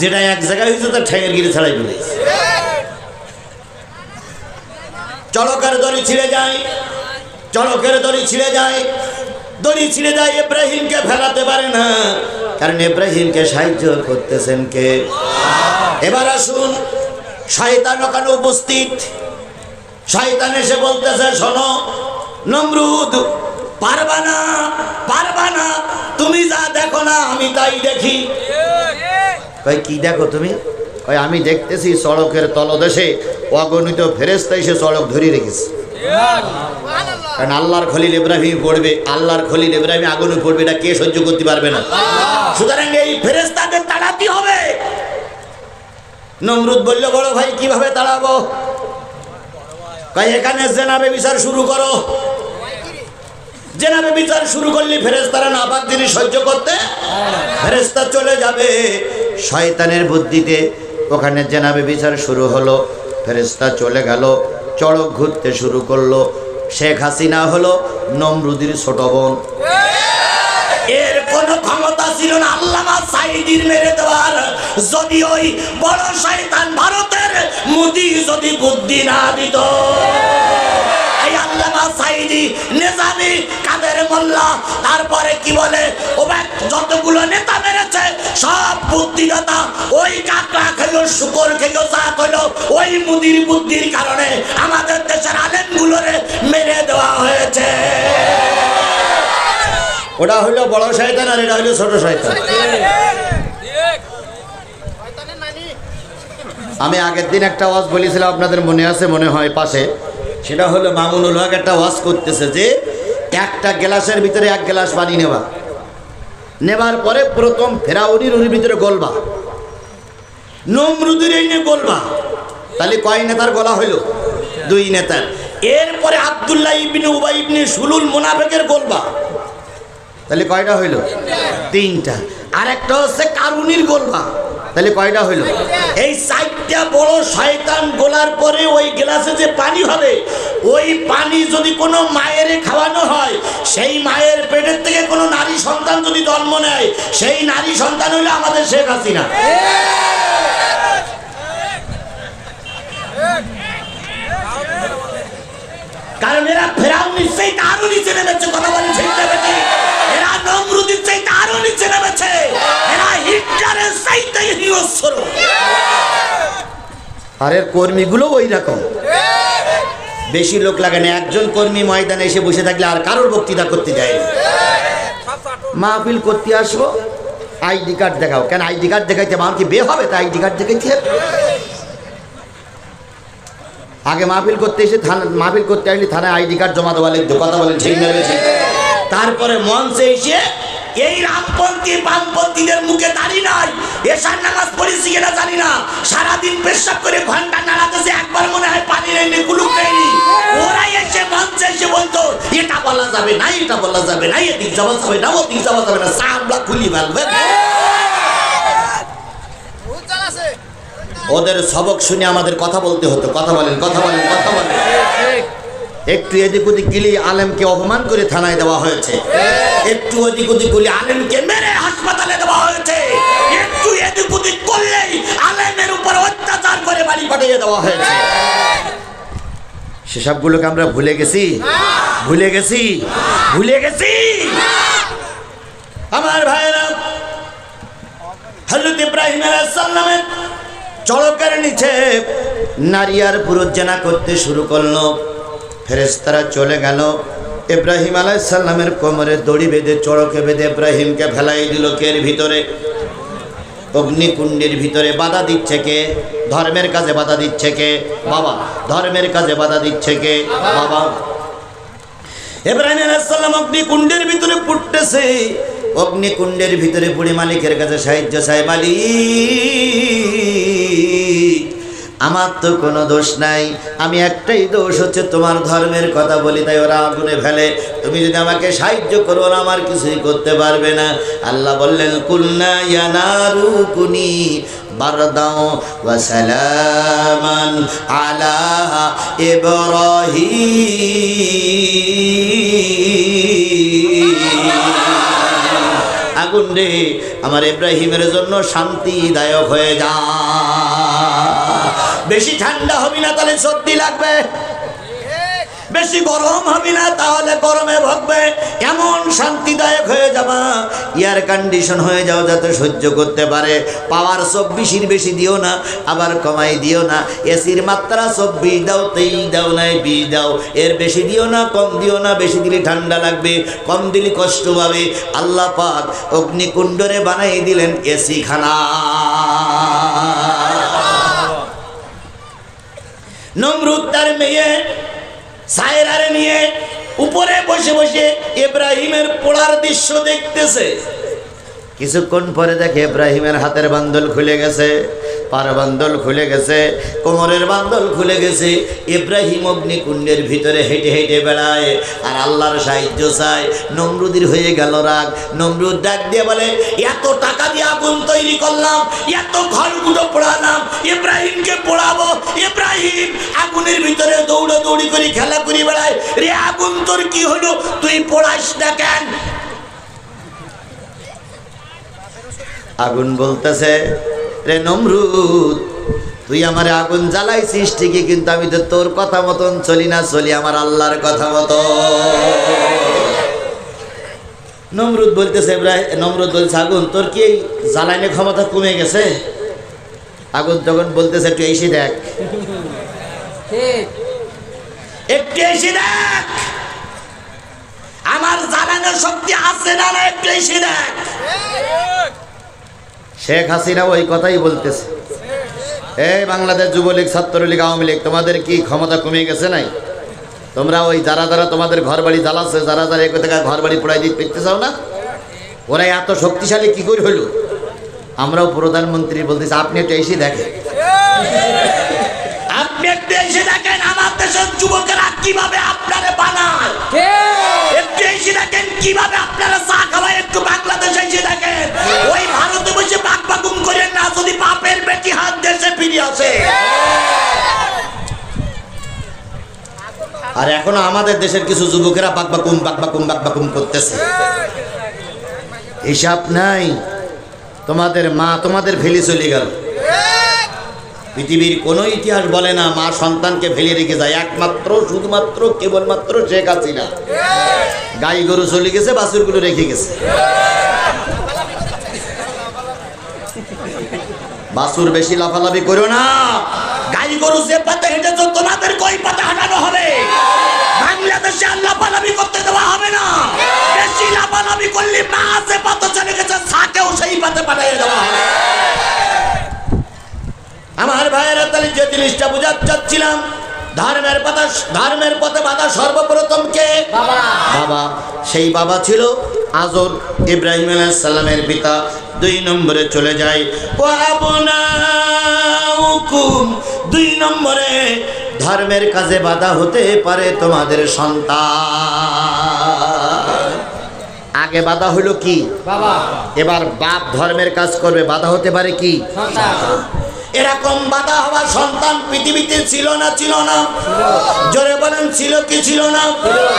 যেটা এক জায়গায় হয়েছে তার ঠ্যাঙের গিরে ছাড়াই বলেছে। চড়কের দড়ি ছিঁড়ে যায়, চড়কের দড়ি ছিঁড়ে যায়, দড়ি ছিঁড়ে যায়, ইব্রাহিমকে ফেলাতে পারে না, কারণ ইব্রাহিমকে সাহায্য করতেছেন কে? এবার আসুন, শয়তান ওখানে উপস্থিত। শয়তান এসে বলতেছে, শোনো নমরুদ, পারবা না, পারবা না, তুমি যা দেখো না আমি তাই দেখি। কই কি দেখো তুমি? কই আমি দেখতেছি সড়কের তলদেশে অগণিত ফেরেশতা এসে সড়ক ধরে রেখেছে। কারণ আল্লাহর খলিল ইব্রাহিম পড়বে, আল্লাহর খলিল ইব্রাহিম আগুনে পড়বে, এটা কে সহ্য করতে পারবে না। সুতরাং এই ফেরেশতাদের তাড়াতে হবে। নমরুদ বলল, বড় ভাই কিভাবে তাড়াবো? কই এখানে জেনাবে বিচার শুরু করো। জেনাবে বিচার শুরু করলে ফেরেশতারা নাপাক জিনিস সহ্য করতে, ফেরেশতা চলে যাবে। শয়তানের বুদ্ধিতে ওখানে জেনাবে বিচার শুরু হলো, ফেরেশতা চলে গেল, চড়ক ঘুরতে শুরু করলো। শেখ হাসিনা হলো নমরুদের ছোট বোন। এর কোনো ক্ষমতা ছিল না আল্লামা সাঈদীর মেরে দেওয়ার। যদি ওই বড় শয়তান ভারতের মোদি যদি বুদ্ধি না দিত, এই আল্লামা সাঈদী, নিজামী, কাদের মোল্লা, তারপরে কি বলে ও যতগুলো নেতা মেরেছে সব বুদ্ধিদাতা ওই কাকড়া খেলো, শুকর খেলো, যা খেলো, ওই মুদির বুদ্ধির কারণে আমাদের দেশের আলেমগুলোরে মেরে দেওয়া হয়েছে। ওটা হইলো বড় শয়তান আর এটা হইলো ছোট শয়তান। আমি আগের দিন একটা ওয়াজ বলেছিলাম, আপনাদের মনে আছে মনে হয় পাশে, সেটা হলো মামুনুল হক একটা ওয়াজ করতেছে যে একটা গ্লাসের ভিতরে 1 গ্লাস পানি নেওয়া, নেবার পরে প্রথম ফেরাউনির ওর ভিতরে গলবা, নমরুদের এই নিয়ে গলবা। তাহলে কয় নেতার গলা হইল? 2 নেতার। এরপরে আব্দুল্লাহ ইবনে উবাই ইবনে সুলুল মুনাফিকের গলবা, তাহলে কয়টা হইল? 3টা। আর একটা হচ্ছে কারুনির গলবা, তাহলে কয়টা হইল? এই 4টা বড় শয়তান গোলার পরে ওই গ্লাসে যে পানি হবে, ওই পানি যদি কোনো মায়ের খাওয়ানো হয়, সেই মায়ের পেটের থেকে কোনো নারী সন্তান যদি জন্ম নেয়, সেই নারী সন্তান হইলো আমাদের শেখ হাসিনা। কারণ এরা ফেরাউনির চাইতে আরো নিচে নেমেছে। কথা বলেন ঠিক না বেটি? এরা নমরুদের চাইতে আরো নিচে নেমেছে। এরা হিটলারের চাইতে হিংস্র। আর এর কর্মীগুলো ওই রকম, বেশি লোক লাগে না। একজন কর্মী ময়দানে এসে বসে থাকলে আর কারোর বক্তৃতা করতে যায় না। মাহফিল করতে আসবো, আইডি কার্ড দেখাও। কেন আইডি কার্ড দেখাইতে আমার কি বিয়ে হবে? তা আইডি কার্ড দেখাইতে আগে মাহফিল করতে এসে মাহফিল করতে আসলে থানায় আইডি কার্ড জমা দেওয়া লিখতো। কথা বলেন ঠিক না? তারপরে মঞ্চে এসে এই রামপন্থী বামপন্থীদের মুখে দাঁড়িয়ে নাই, এশার নামাজ পড়েছি কিনা জানি না, সারাদিন পেশাব করে ঘন্টা নাড়াতেছে, একবার মনে হয় পানি নেয়নি, কুলুক নেয়নি। ওরাই এসে মঞ্চে এসে বলতো এটা বলা যাবে না, এটা বলা যাবে না, এদিক যাওয়া যাবে না, ওদিক যাওয়া যাবে না, সাবলা খুলি ফেলবে। ওদের সবক শুনে আমাদের কথা বলতে হতো। কথা বলেন, কথা বলেন, কথা বলেন। একটু এদিক ওদিক গেলেই আলেমকে অপমান করে থানায় দেওয়া হয়েছে, একটু ওদিক ওদিক গেলে আলেমকে মেরে হাসপাতালে দেওয়া হয়েছে, একটু এদিক ওদিক করলেই আলেমের উপর অত্যাচার করে বাড়ি পাঠিয়ে দেওয়া হয়েছে। সেসবগুলোকে আমরা ভুলে গেছি, ভুলে গেছি, ভুলে গেছি। আমার ভাইরা, হযরত ইব্রাহিম আলাইহিস সালামের চড়কের নিচে নারী আর পুরুষ জেনা করতে শুরু করলো। ফেরেশতারা চলে গেল, ইব্রাহিম আলাইহিস সালামের কোমরে দড়ি বেঁধে চড়কে বেঁধে ইব্রাহিমকে ফেলাই দিল। কের ভিতরে? অগ্নিকুণ্ডের ভিতরে। বাধা দিচ্ছে কে? ধর্মের কাজে বাধা দিচ্ছে কে? বাবা। ধর্মের কাজে বাধা দিচ্ছে কে? বাবা। ইব্রাহিম আলাইহিস সালাম অগ্নিকুণ্ডের ভিতরে পড়তেছে। অগ্নিকুণ্ডের ভিতরে বুড়ি মালিকের কাছে সাহায্য চাই, মালিক আমার তো কোনো দোষ নাই, আমি একটাই দোষ হচ্ছে তোমার ধর্মের কথা বলি তাই ওরা আগুনে ফেলে। তুমি যদি আমাকে সাহায্য করো না আমার কিছুই করতে পারবে না। আল্লাহ বললেন কুলনা ইয়া নারু কুনি বারদাও ওয়া সালামান আলা ইব্রাহিম। আগুন রে আমার ইব্রাহিমের জন্য শান্তিদায়ক হয়ে যা। বেশি ঠান্ডা হবি না তাহলে সর্দি লাগবে, বেশি গরম হবি না তাহলে গরমে ভুগবে। এমন শান্তিদায়ক হয়ে যাবা, এয়ার কন্ডিশন হয়ে যাও যাতে সহ্য করতে পারে। পাওয়ার 24-এর বেশি দিও না, আবার কমাই দিও না। এসির মাত্রা 24 দাও, 23 দাও, নাই 20 দাও। এর বেশি দিও না, কম দিও না। বেশি দিলে ঠান্ডা লাগবে, কম দিলে কষ্ট পাবে। আল্লাহ পাক অগ্নিকুণ্ডরে বানাই দিলেন এসি খানা। নমরুদ তার মেয়ে সায়রারে নিয়ে উপরে বসে বসে ইব্রাহিমের পোড়ার দৃশ্য দেখতেছে। কিছুক্ষণ পরে দেখে ইব্রাহিমের হাতের বান্দল খুলে গেছে, পার বান্দল খুলে গেছে, কোমরের বান্দল খুলে গেছে। ইব্রাহিম অগ্নিকুণ্ডের ভিতরে হেঁটে হেঁটে বেড়ায় আর আল্লাহর সাহায্য চায়। নমরুদের হয়ে গেল রাগ। নমরুদ ডাক দিয়ে বলে, এত টাকা দিয়ে আগুন তৈরি করলাম, এত ঘরগুলো পোড়ালাম, ইব্রাহিমকে পোড়াবো। ইব্রাহিম আগুনের ভিতরে দৌড়াদৌড়ি করে খেলা করে বেড়ায়। রে আগুন তোর কি হলো, তুই পোড়াস না কেন? আগুন বলতেছে, রে নমরুদ তুই আমার আগুন জ্বালাইছিস ঠিকই, কিন্তু আমি তো তোর কথা মতন চলি না, চলি আমার আল্লাহর কথা মতো। নমরুদ বলতেছে, নমরুদ বলছে, আগুন তোর কি জ্বালাইনের ক্ষমতা কমে গেছে? আগুন তখন বলতেছে, একটু এসে দেখ, একটু এসে দেখ আমার জ্বালানোর শক্তি আছে না, একটু এসে দেখ। শেখ হাসিনা ওই কথাই বলতেছে, এই বাংলাদেশ যুবলীগ, ছাত্রলীগ, আওয়ামী লীগ, তোমাদের কি ক্ষমতা কমে গেছে নাই? তোমরা ওই যারা যারা তোমাদের ঘর বাড়ি জ্বালাচ্ছে, যারা যারা এক থেকে ঘর বাড়ি পোড়াই দিতে পেতে চাও না, ওরা এত শক্তিশালী কি করে হইল? আমরাও প্রধানমন্ত্রী বলতেছি, আপনি একটু এসে দেখেন, আপনি একটু এসে দেখেন আমার দেশের যুবকেরা কিভাবে আপনারা বানায়, একটু এসে দেখেন কিভাবে আপনারা চা খাওয়ায়। একটু বাংলাদেশে এসে দেখেন, ওই ভারতে বসে বাকবাকুম করেন না, যদি বাপের বেটি হাত দেশে ফিরে আসে। আর এখনো আমাদের দেশের কিছু যুবকেরা বাকবাকুম করতেছে, হিসাব নাই। তোমাদের মা তোমাদের ফেলে চলে গেল। পৃথিবীর কোনো ইতিহাস বলে না মা সন্তানকে ফেলে রেখে যায়, একমাত্র শুধুমাত্র কেবলমাত্র শেখ হাসিনা। গাই গরু চলে গেছে, বাছুরগুলো রেখে গেছে। বাছুর বেশি লাফালাফি করো না, গাই গরু যে পথে হেঁটেছো তোমাদের কই পথে হাঁটানো হবে। বাংলাদেশে লাফালাফি করতে দেওয়া হবে না। বেশি লাফালাফি করলে মা যে পথে চলে গেছে সাকেও সেই পথে পাঠিয়ে দেওয়া হবে। আমার ভাইয়েরা, তাহলে যে জিনিসটা বুঝাতে চাচ্ছিলাম, ধর্মের পথে বাধা সর্বপ্রথম কে? বাবা। সেই বাবা ছিল আজর, ইব্রাহিম আলাইহিস সালামের পিতা। 2 নম্বরে চলে যায় ওয়াবনাউকুম। 2 নম্বরে ধর্মের কাজে বাধা হতে পারে তোমাদের সন্তান। আগে বাধা হলো কি? বাবা। এবার বাপ ধর্মের কাজ করবে, বাধা হতে পারে কি? সন্তান। এরকম বাধা হওয়া সন্তান পৃথিবীতে ছিল না? ছিল না? জোরে বলেন, ছিল কি ছিল না?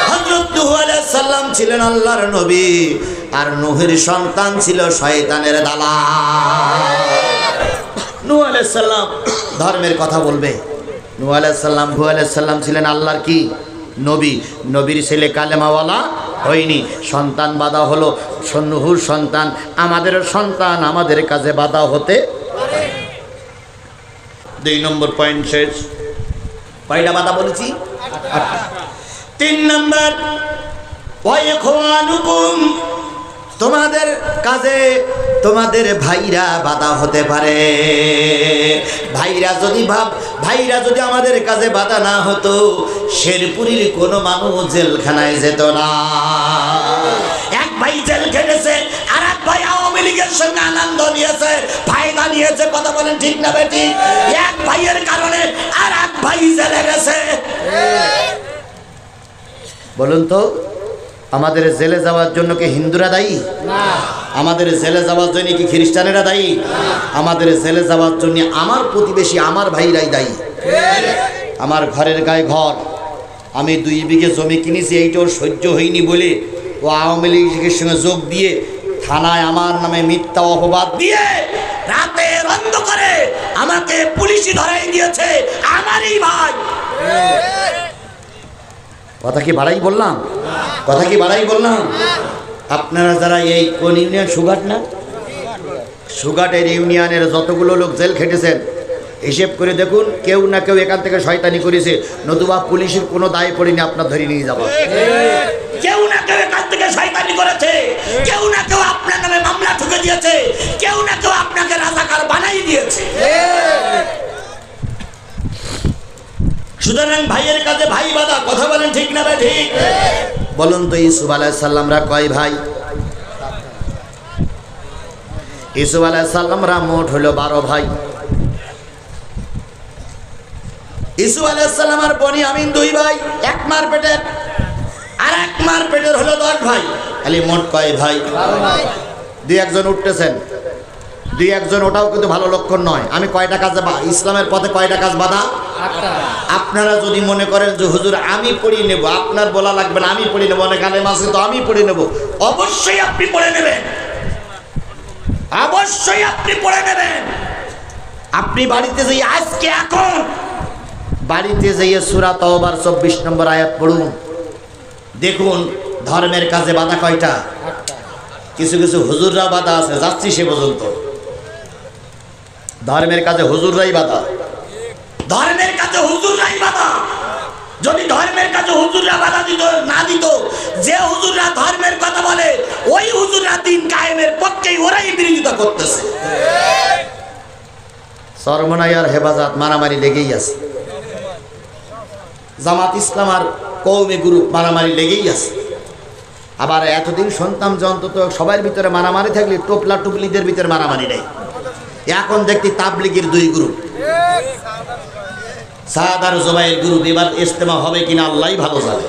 হযরত নূহ আলাইহিস সালাম ছিলেন আল্লাহর নবী, আর নূহের সন্তান ছিল শয়তানের দালাল। নূহ আলাইহিস সালাম ধর্মের কথা বলবে। নূহ আলাইহিস সালাম ছিলেন আল্লাহর কি? নবী। নবীর ছেলে কালেমাওয়ালা হয়নি, সন্তান বাধা হলো। নূহুর সন্তান আমাদের সন্তান, আমাদের কাজে বাধা হতে। 2 নম্বর পয়েন্ট শেষ। কয়টা বাধা বলেছি? 3 নম্বর, ওয়াইখওয়ানুকুম। তোমাদের কাজে তোমাদের ভাইরা বাধা হতে পারে। ভাইরা যদি আমাদের কাজে বাধা না হতো, শেরপুরের কোনো মানুষ জেলখানায় যেত না। এক ভাই জেল খেটেছে, আর এক ভাই আওয়ামী লীগের সঙ্গে আনন্দ নিয়েছে, ফায়দা নিয়েছে। কথা বলেন ঠিক না বেটি? এক ভাইয়ের কারণে ভাই জেলে গেছে। বলুন তো, আমাদের জেলে যাওয়ার জন্য কি হিন্দুরা দায়ী? আমাদের জেলে যাওয়ার জন্য কি খ্রিস্টানেরা দায়ী? আমাদের জেলে যাওয়ার জন্য আমার প্রতিবেশী, আমার ভাইরাই দায়ী। আমার ঘরের গায়ে ঘর, আমি 2 বিঘে জমি কিনেছি, এইটাও সহ্য হয়নি বলে ও আওয়ামী লীগের সঙ্গে যোগ দিয়ে থানায় আমার নামে মিথ্যা অপবাদ দিয়ে রাতের অন্ধকারে আমাকে পুলিশই ধরাই দিয়েছে, আমারই ভাই। কথা কি বাড়াই বললাম? কথা কি বাড়াই বললাম? আপনারা যারা এই কোন ইউনিয়ন, সুঘাট না? সুঘাটের ইউনিয়নের যতগুলো লোক জেল খেটেছেন হিসেব করে দেখুন, কেউ না কেউ এখান থেকে শয়তানি করেছে, নতুবা পুলিশের কোনো দায় পড়েনি আপনার ধরে নিয়ে যাবো। কেউ না কেউ এখান থেকে শয়তানি করেছে, কেউ না কেউ আপনার নামে মামলা ঠুকে দিয়েছে, কেউ না কেউ আপনাকে রাজাকার বানাই দিয়েছে। সুতরাং ভাইয়ের কাছে ভাই বাঁধা, কথা বলেন ঠিক না ভাই? ঠিক। বলুন তো, ইউসুফ আলাইহিস সালামরা কয় ভাই? ইউসুফ আলাইহিস সালামরা মোট হলো 12 ভাই। ইউসুফ আলাইহিস সালামের বনিয়ামিন 2 ভাই, এক মার পেটের, আর এক মার পেটের হলো 10 ভাই। খালি মোট কয় ভাই? 12 ভাই। 2-1 উঠতেছেন, 2-1 ওটাও কিন্তু ভালো লক্ষণ নয়। আমি কয়টা কাজ, ইসলামের পথে কয়টা কাজ বাধা? 8টা। আপনারা যদি মনে করেন যে হুজুর আমি পড়িয়ে নেব, আপনার বলা লাগবে না, আমি পড়িয়ে নেবো, অনেক আলেম আছে তো আমি পড়িয়ে নেব। অবশ্যই আপনি পড়ে নেবেন, অবশ্যই আপনি পড়ে নেবেন। আপনি বাড়িতে যাই, আজকে এখন বাড়িতে যাইয়ে সূরা তাওবার 24 নম্বর আয়াত পড়ুন, দেখুন ধর্মের কাজে বাধা কয়টা? 8টা। কিছু কিছু হুজুররা বাধা আছে, যাচ্ছি সে পর্যন্ত। ধর্মের কাজে হুজুররাই বাধা, ধর্মের কাজে হুজুররাই বাধা। যদি ধর্মের কাজে হুজুররা বাধা দিত না দিত, যে হুজুররা ধর্মের কথা বলে ওই হুজুররা দিন কায়েমের পক্ষেই ওরাই বিরোধিতা করতেছে। সরমনাই আর হেফাজত মারামারি লেগেই আছে, জামাত ইসলাম আর কওমি গ্রুপ মারামারি লেগেই আছে। আবার এতদিন শুনতাম যে অন্তত সবার ভিতরে মারামারি থাকলে টোপলা টুপলিদের ভিতরে মারামারি নেই। এখন দেখতে তাবলিগের 2 গ্রুপ, সাদ আর জুবাইর গ্রুপ। এবার ইজতেমা হবে কিনা আল্লাহই ভালো জানে,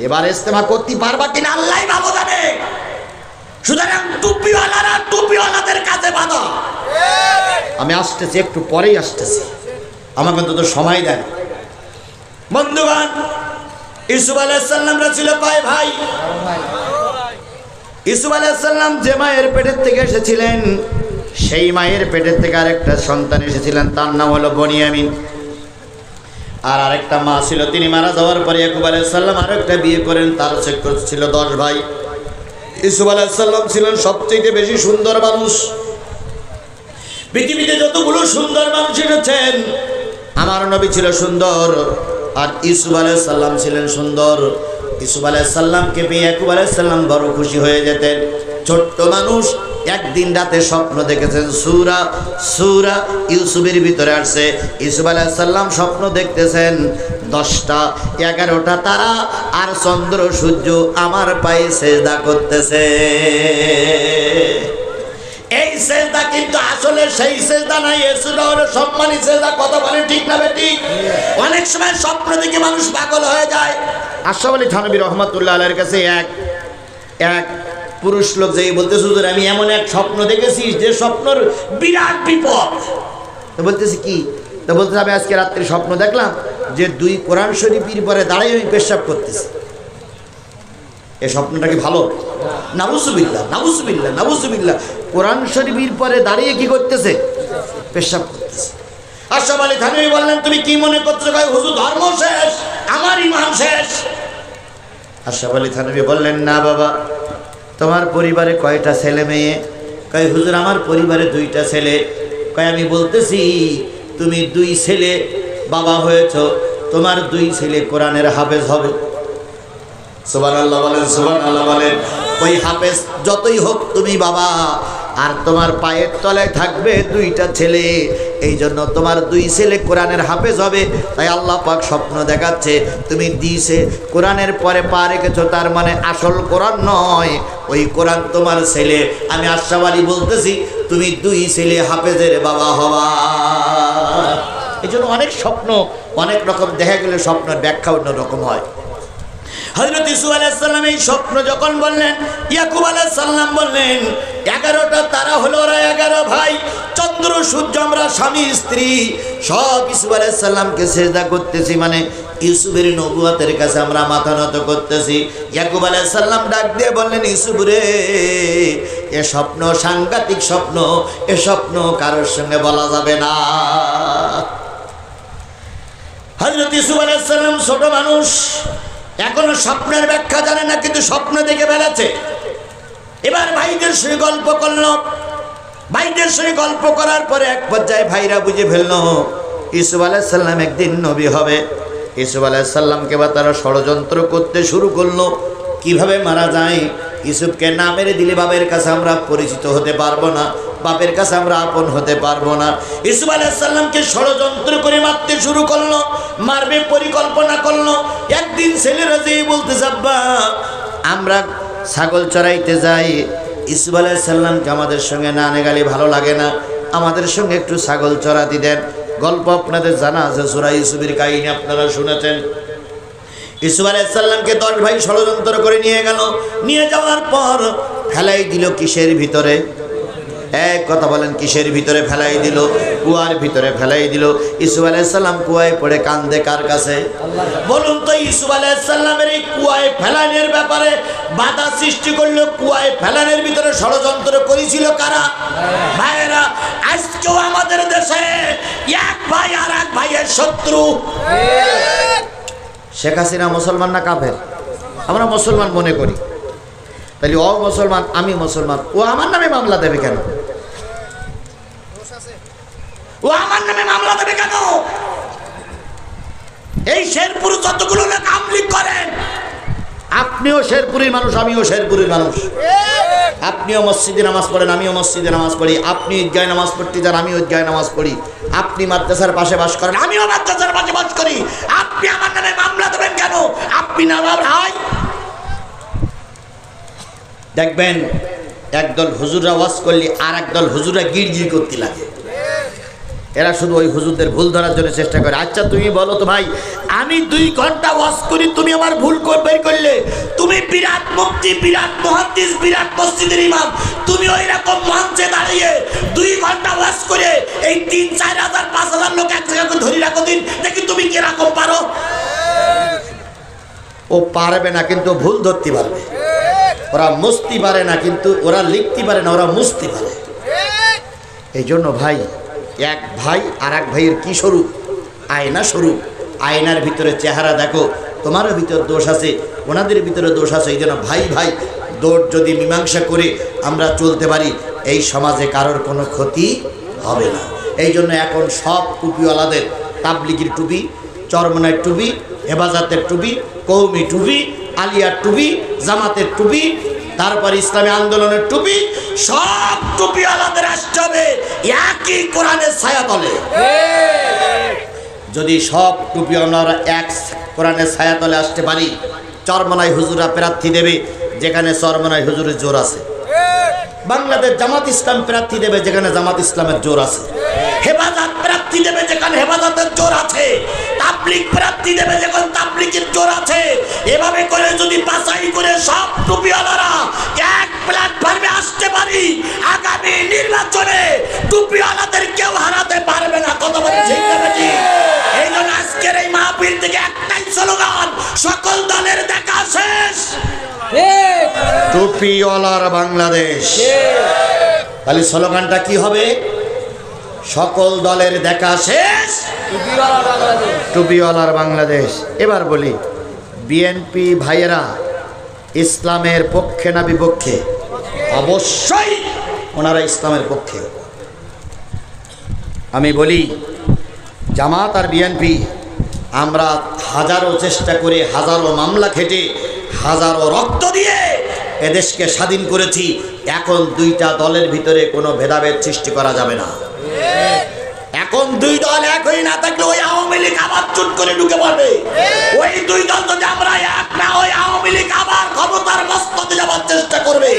এবার ইজতেমা করতে পারবা কিনা আল্লাহই ভালো জানে। সুতরাং টুপিওয়ালারা টুপিওয়ালাদের কাছে বাধা। আমি আসতেছি, একটু পরেই আসতেছি, আমাকে তো সময় দেন। বন্ধুগণ, ইউসুফ আলাইহিস সালামরা ছিল কয় ভাই? ইউসুফ আলাইহিস সালাম যে মায়ের পেটের থেকে এসেছিলেন, সেই মায়ের পেটের থেকে আরেকটা সন্তান এসেছিলেন, তার নাম হলো বনিয়ামিন। আর আরেকটা মা ছিল, তিনি মারা যাওয়ার পরে ইয়াকুব আলাইহিস সালাম আরেকটা বিয়ে করেন, তার ছিল 10 ভাই। ইউসুফ আলাইহিস সালাম ছিলেন সবচেয়ে বেশি সুন্দর মানুষ। পৃথিবীতে যতগুলো সুন্দর মানুষ এসেছেন, আমার নবী ছিল সুন্দর, আর ইউসুফ আলাইহিস সালাম ছিলেন সুন্দর। ইউসুফ আলাইহিস সালামকে পেয়ে ইয়াকুব আলাইহিস সালাম বড় খুশি হয়ে যেতেন। ছোট্ট মানুষ একদিন রাতে স্বপ্ন দেখেছেন, সূরা ইউসুফের ভিতরে আসছে। ইউসুফ আলাইহিস সালাম স্বপ্ন দেখতেছেন 10টা 11টা তারা আর চন্দ্র সূর্য আমার পায়ে সেজদা করতেছে। এই সেজদা কিন্তু আসলে সেই সেজদা নাই, এসুরা হলো সম্মানী সেজদা। কথা বলে ঠিক না বেঠিক? অনেক সময় স্বপ্ন দেখে মানুষ পাগল হয়ে যায়। আশরাফ আলী থানভী রহমাতুল্লাহ আলাইহির কাছে এক পুরুষ লোক যাই বলতেছে, হুজুর আমি এমন এক স্বপ্ন দেখেছি যে স্বপ্নর বিরাট বিপদ। তো বলতেছি কি? তো বলতেছে আমি আজকে রাত্রে স্বপ্ন দেখলাম যে 2 কোরআন শরীফের পরে দাঁড়িয়ে আমি পেশাব করতেছি। এই স্বপ্নটা কি ভালো? নাউজুবিল্লাহ, নাউজুবিল্লাহ, নাউজুবিল্লাহ। কোরআন শরীফের পরে দাঁড়িয়ে কি করতেছে? পেশাব করতেছে। আশরাফ আলী থানভী বললেন, তুমি কি মনে করছো? কয় হুজুর ধর্ম শেষ, আমার ঈমান শেষ। আশরাফ আলী থানভী বললেন, না বাবা, তোমার পরিবারে কয়টা ছেলে মেয়ে? কয় হুজুর আমার পরিবারে 2টা ছেলে। কয় আমি বলতেছি তুমি 2 ছেলে বাবা হয়েছ, তোমার 2 ছেলে কোরআনের হাফেজ হবে। সুবহানাল্লাহ বলেন, সুবহানাল্লাহ বলেন। ওই হাফেজ যতই হোক তুমি বাবা, আর তোমার পায়ের তলায় থাকবে 2টা ছেলে। এই জন্য তোমার 2 ছেলে কোরআনের হাফেজ হবে। তাই আল্লাহ পাক স্বপ্ন দেখাচ্ছে তুমি দিছে কোরআনের পরে পা রেখেছো, তার মানে আসল কোরআন নয়, ওই কোরআন তোমার ছেলে। আমি আশরাফ আলী বলতেছি তুমি 2 ছেলে হাফেজের বাবা হবা। এই জন্য অনেক স্বপ্ন অনেক রকম দেখা গেলে স্বপ্নের ব্যাখ্যা অন্য রকম হয়। হযরত ইউসুফ আলাইহিস সালাম এই স্বপ্ন যখন বললেন, ইয়াকুব আলাইহিস সালাম বললেন 11টা তারা হলো, ওরা 11 ভাই, চন্দ্র সূর্য আমরা স্বামী স্ত্রী সব ইউসুফ আলাইহিস সালামকে সিজদা করতেছি, মানে ইউসুফের নবুয়তের কাছে আমরা মাথা নত করতেছি। ইয়াকুব আলাইহিস সালাম ডাক দিয়ে বললেন, ইউসুফ রে, এ স্বপ্ন সাংঘাতিক স্বপ্ন, এ স্বপ্ন কারোর সঙ্গে বলা যাবে না। হযরত ইউসুফ আলাইহিস সালাম ছোট মানুষ, এখনো স্বপ্নের ব্যাখ্যা জানে না, কিন্তু স্বপ্ন দেখে বেড়াচ্ছে। এবার ভাইদের সঙ্গে গল্প করলো, ভাইদের সঙ্গে গল্প করার পরে এক পর্যায়ে ভাইরা বুঝে ফেললো ইউসুফ আলাইহিস সালাম একদিন নবী হবে। ইউসুফ আলাইহিস সালামকে বা তারা ষড়যন্ত্র করতে শুরু করলো, কিভাবে মারা যায়। ইউসুফকে না মেরে দিলে বাপের কাছে আমরা পরিচিত হতে পারবো না, বাপের কাছে আমরা আপন হতে পারবো না। ইউসুফ আলাইহিস সালামকে ষড়যন্ত্র করে মারতে শুরু করলো, মারবে পরিকল্পনা করলো। একদিন ছেলেরা যেই বলতেছে, আব্বা আমরা ছাগল চড়াইতে যাই, ইউসুফ আলাইহিস সালামকে আমাদের সঙ্গে না নেগালে ভালো লাগে না, আমাদের সঙ্গে একটু ছাগল চড়াতে দেন। গল্প আপনাদের জানা আছে, সূরা ইউসুফের কাহিনী আপনারা শুনেছেন। ইউসুফ আলাইহিস সালামকে 10 ভাই ষড়যন্ত্র করে নিয়ে গেল, নিয়ে যাওয়ার পর ফেলাই দিল কিসের ভিতরে? এক কথা বলেন, কিসের ভিতরে ফেলাই দিল? কুয়ার ভিতরে ফেলাই দিল। ইউসুফ আলাইহিস সালাম কুয়ায় পড়ে কান্দে কার কাছে? বলুন তো, ইউসুফ আলাইহিস সালামের এই কুয়ায় ফেলানোর ব্যাপারে বাধা সৃষ্টি করলো, কুয়ায় ফেলানোর ভিতরে ষড়যন্ত্র করেছিল কারা? ভাইয়েরা, আজকেও আমাদের দেশে এক ভাই আর এক ভাইয়ের শত্রু। শেখ হাসিনা মুসলমান না কাফের? আমরা মুসলমান মনে করি, তাহলে ও মুসলমান আমি মুসলমান, ও আমার নামে মামলা দেবে কেন? ও আমার নামে মামলা দেবে কেন? এই শেরপুর যতগুলো লোক আমলিগ করেন, আপনিও শেরপুরের মানুষ, আমিও শেরপুরের মানুষ। আপনিও মসজিদে নামাজ পড়েন, আমিও মসজিদে নামাজ পড়ি। আপনি ঈদগাহে নামাজ পড়তে যান, আমিও ঈদগাহে নামাজ পড়ি। আপনি মাদ্রাসার পাশে বাস করেন, আমিও মাদ্রাসার পাশে বাস করি। আপনি আমার নামে মামলা দেবেন কেন? আপনি না আমার ভাই। দেখবেন একদল হুজুররা ওয়াজ করলে আর একদল হুজুররা গিরগির করতে লাগে। এরা শুধু ওই হুজুরদের ভুল ধরার জন্য চেষ্টা করে। আচ্ছা তুমি বলো তো ভাই, আমি 2 ঘন্টা ওয়াজ করি, তুমি আমার ভুল বের করলে, তুমি বিরাট মুফতি, বিরাট মুহাদ্দিস, বিরাট মসজিদের ইমাম, তুমি ওই রকম মঞ্চে দাঁড়িয়ে 2 ঘন্টা ওয়াজ করে এই 3-4 হাজার 5 হাজার লোক এক জায়গায় ধরে রাখো দিন, দেখি তুমি কি রকম পারো। ও পারবে না, কিন্তু ভুল ধরতে পারবে। ওরা মুছতে পারে না, কিন্তু ওরা লিখতে পারে না, ওরা মুছতে পারে। এই জন্য ভাই, এক ভাই আর এক ভাইয়ের কি স্বরূপ? আয়না স্বরূপ। আয়নার ভিতরে চেহারা দেখো, তোমারও ভিতর দোষ আছে, ওনাদের ভিতরে দোষ আছে। এই জন্য ভাই ভাই দোষ যদি মীমাংসা করে আমরা চলতে পারি, এই সমাজে কারোর কোনো ক্ষতি হবে না। এই জন্য এখন সব টুপিওয়ালাদের, তাবলিগির টুপি, চরমনার টুপি, হেফাজতের টুপি, কৌমি টুপি, আলিয়ার টুপি, জামাতের টুপি, তারপর ইসলামী আন্দোলনের টুপি, সব টুপিওয়ালাদের আসতে হবে একই কোরআনের ছায়া তলে। যদি সব টুপিওয়ালারা এক কোরআনের ছায়া তলে আসতে পারি, চরমনাই হুজুরা প্রার্থী দেবে যেখানে চরমনাই হুজুরের জোর আছে। বাংলাদেশ জামাত ইসলাম প্রার্থী দেবে যেখানে জামাত ইসলামের জোর আছে। হেফাজত প্রার্থী দেবে যেখানে হেফাজতের জোর আছে। তাবলিগ প্রার্থী দেবে যেখানে তাবলিগের জোর আছে। এভাবে করে যদি বাছাই করে সব টুপিওয়ালারা এক প্ল্যাটফর্মে আসতে পারি, আগামী নির্বাচনে টুপিওয়ালাদের কেউ হারাতে পারবে না। কথা বলে ঠিক না ঠিক? এই জন্য আজকের এই মাহফিল থেকে একটাই স্লোগান, সকল দলের দেখা শেষ, টুপিওয়ালার বাংলাদেশ। তাহলে স্লোগানটা কি হবে? সকল দলের দেখা শেষ, টুপিওয়ালার বাংলাদেশ। এবার বলি, বিএনপি ভাইয়েরা ইসলামের পক্ষে না বিপক্ষে? অবশ্যই ওনারা ইসলামের পক্ষে। আমি বলি, জামাত আর বিএনপি আমরা হাজারো চেষ্টা করে, হাজারো মামলা খেটে, হাজারো রক্ত দিয়ে এদেশকে স্বাধীন করেছি। এখন 2টা দলের ভিতরে কোনো ভেদাভেদ সৃষ্টি করা যাবে না। এখন 2 দল এক হয়ে না থাকলে ওই আওয়ামী লীগ আবার চুট করে ঢুকে পড়বে। ওই 2 দল যদি আমরা এক না, ওই আওয়ামী লীগ আবার ক্ষমতার মস্তকে যাওয়ার চেষ্টা করবে।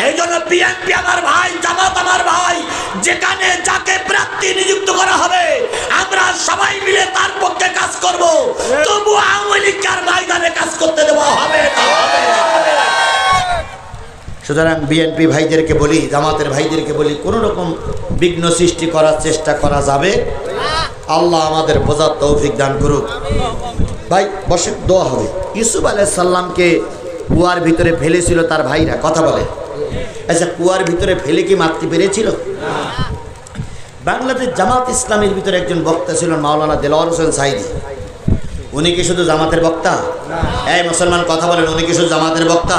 এই জন্য বিএনপি আমার ভাই, জামাত আমার ভাই, যেখানে যাকে প্রার্থী নিযুক্ত করা হবে আমরা সবাই করব, তবু আওয়ামী লীগের ময়দানে কাজ করতে দেওয়া হবে না। সুতরাং বিএনপি ভাইদেরকে বলি, জামাতের ভাইদেরকে বলি, কোনো রকম বিঘ্ন সৃষ্টি করার চেষ্টা করা যাবে। আল্লাহ আমাদের বোঝার তৌফিক দান করুক। ভাই বসে দোয়া হবে। ইউসুফ আলাইহিস সালামকে কুয়ার ভিতরে ফেলেছিল তার ভাইরা, কথা বলে। আচ্ছা, কুয়ার ভিতরে ফেলে কি মারতে পেরেছিল? বাংলাদেশ জামাত ইসলামের ভিতরে একজন বক্তা ছিলেন মাওলানা দেলোয়ার হোসেন সাইদি। উনি কি শুধু জামাতের বক্তা? এই মুসলমান কথা বলেন, উনি কি শুধু জামাতের বক্তা?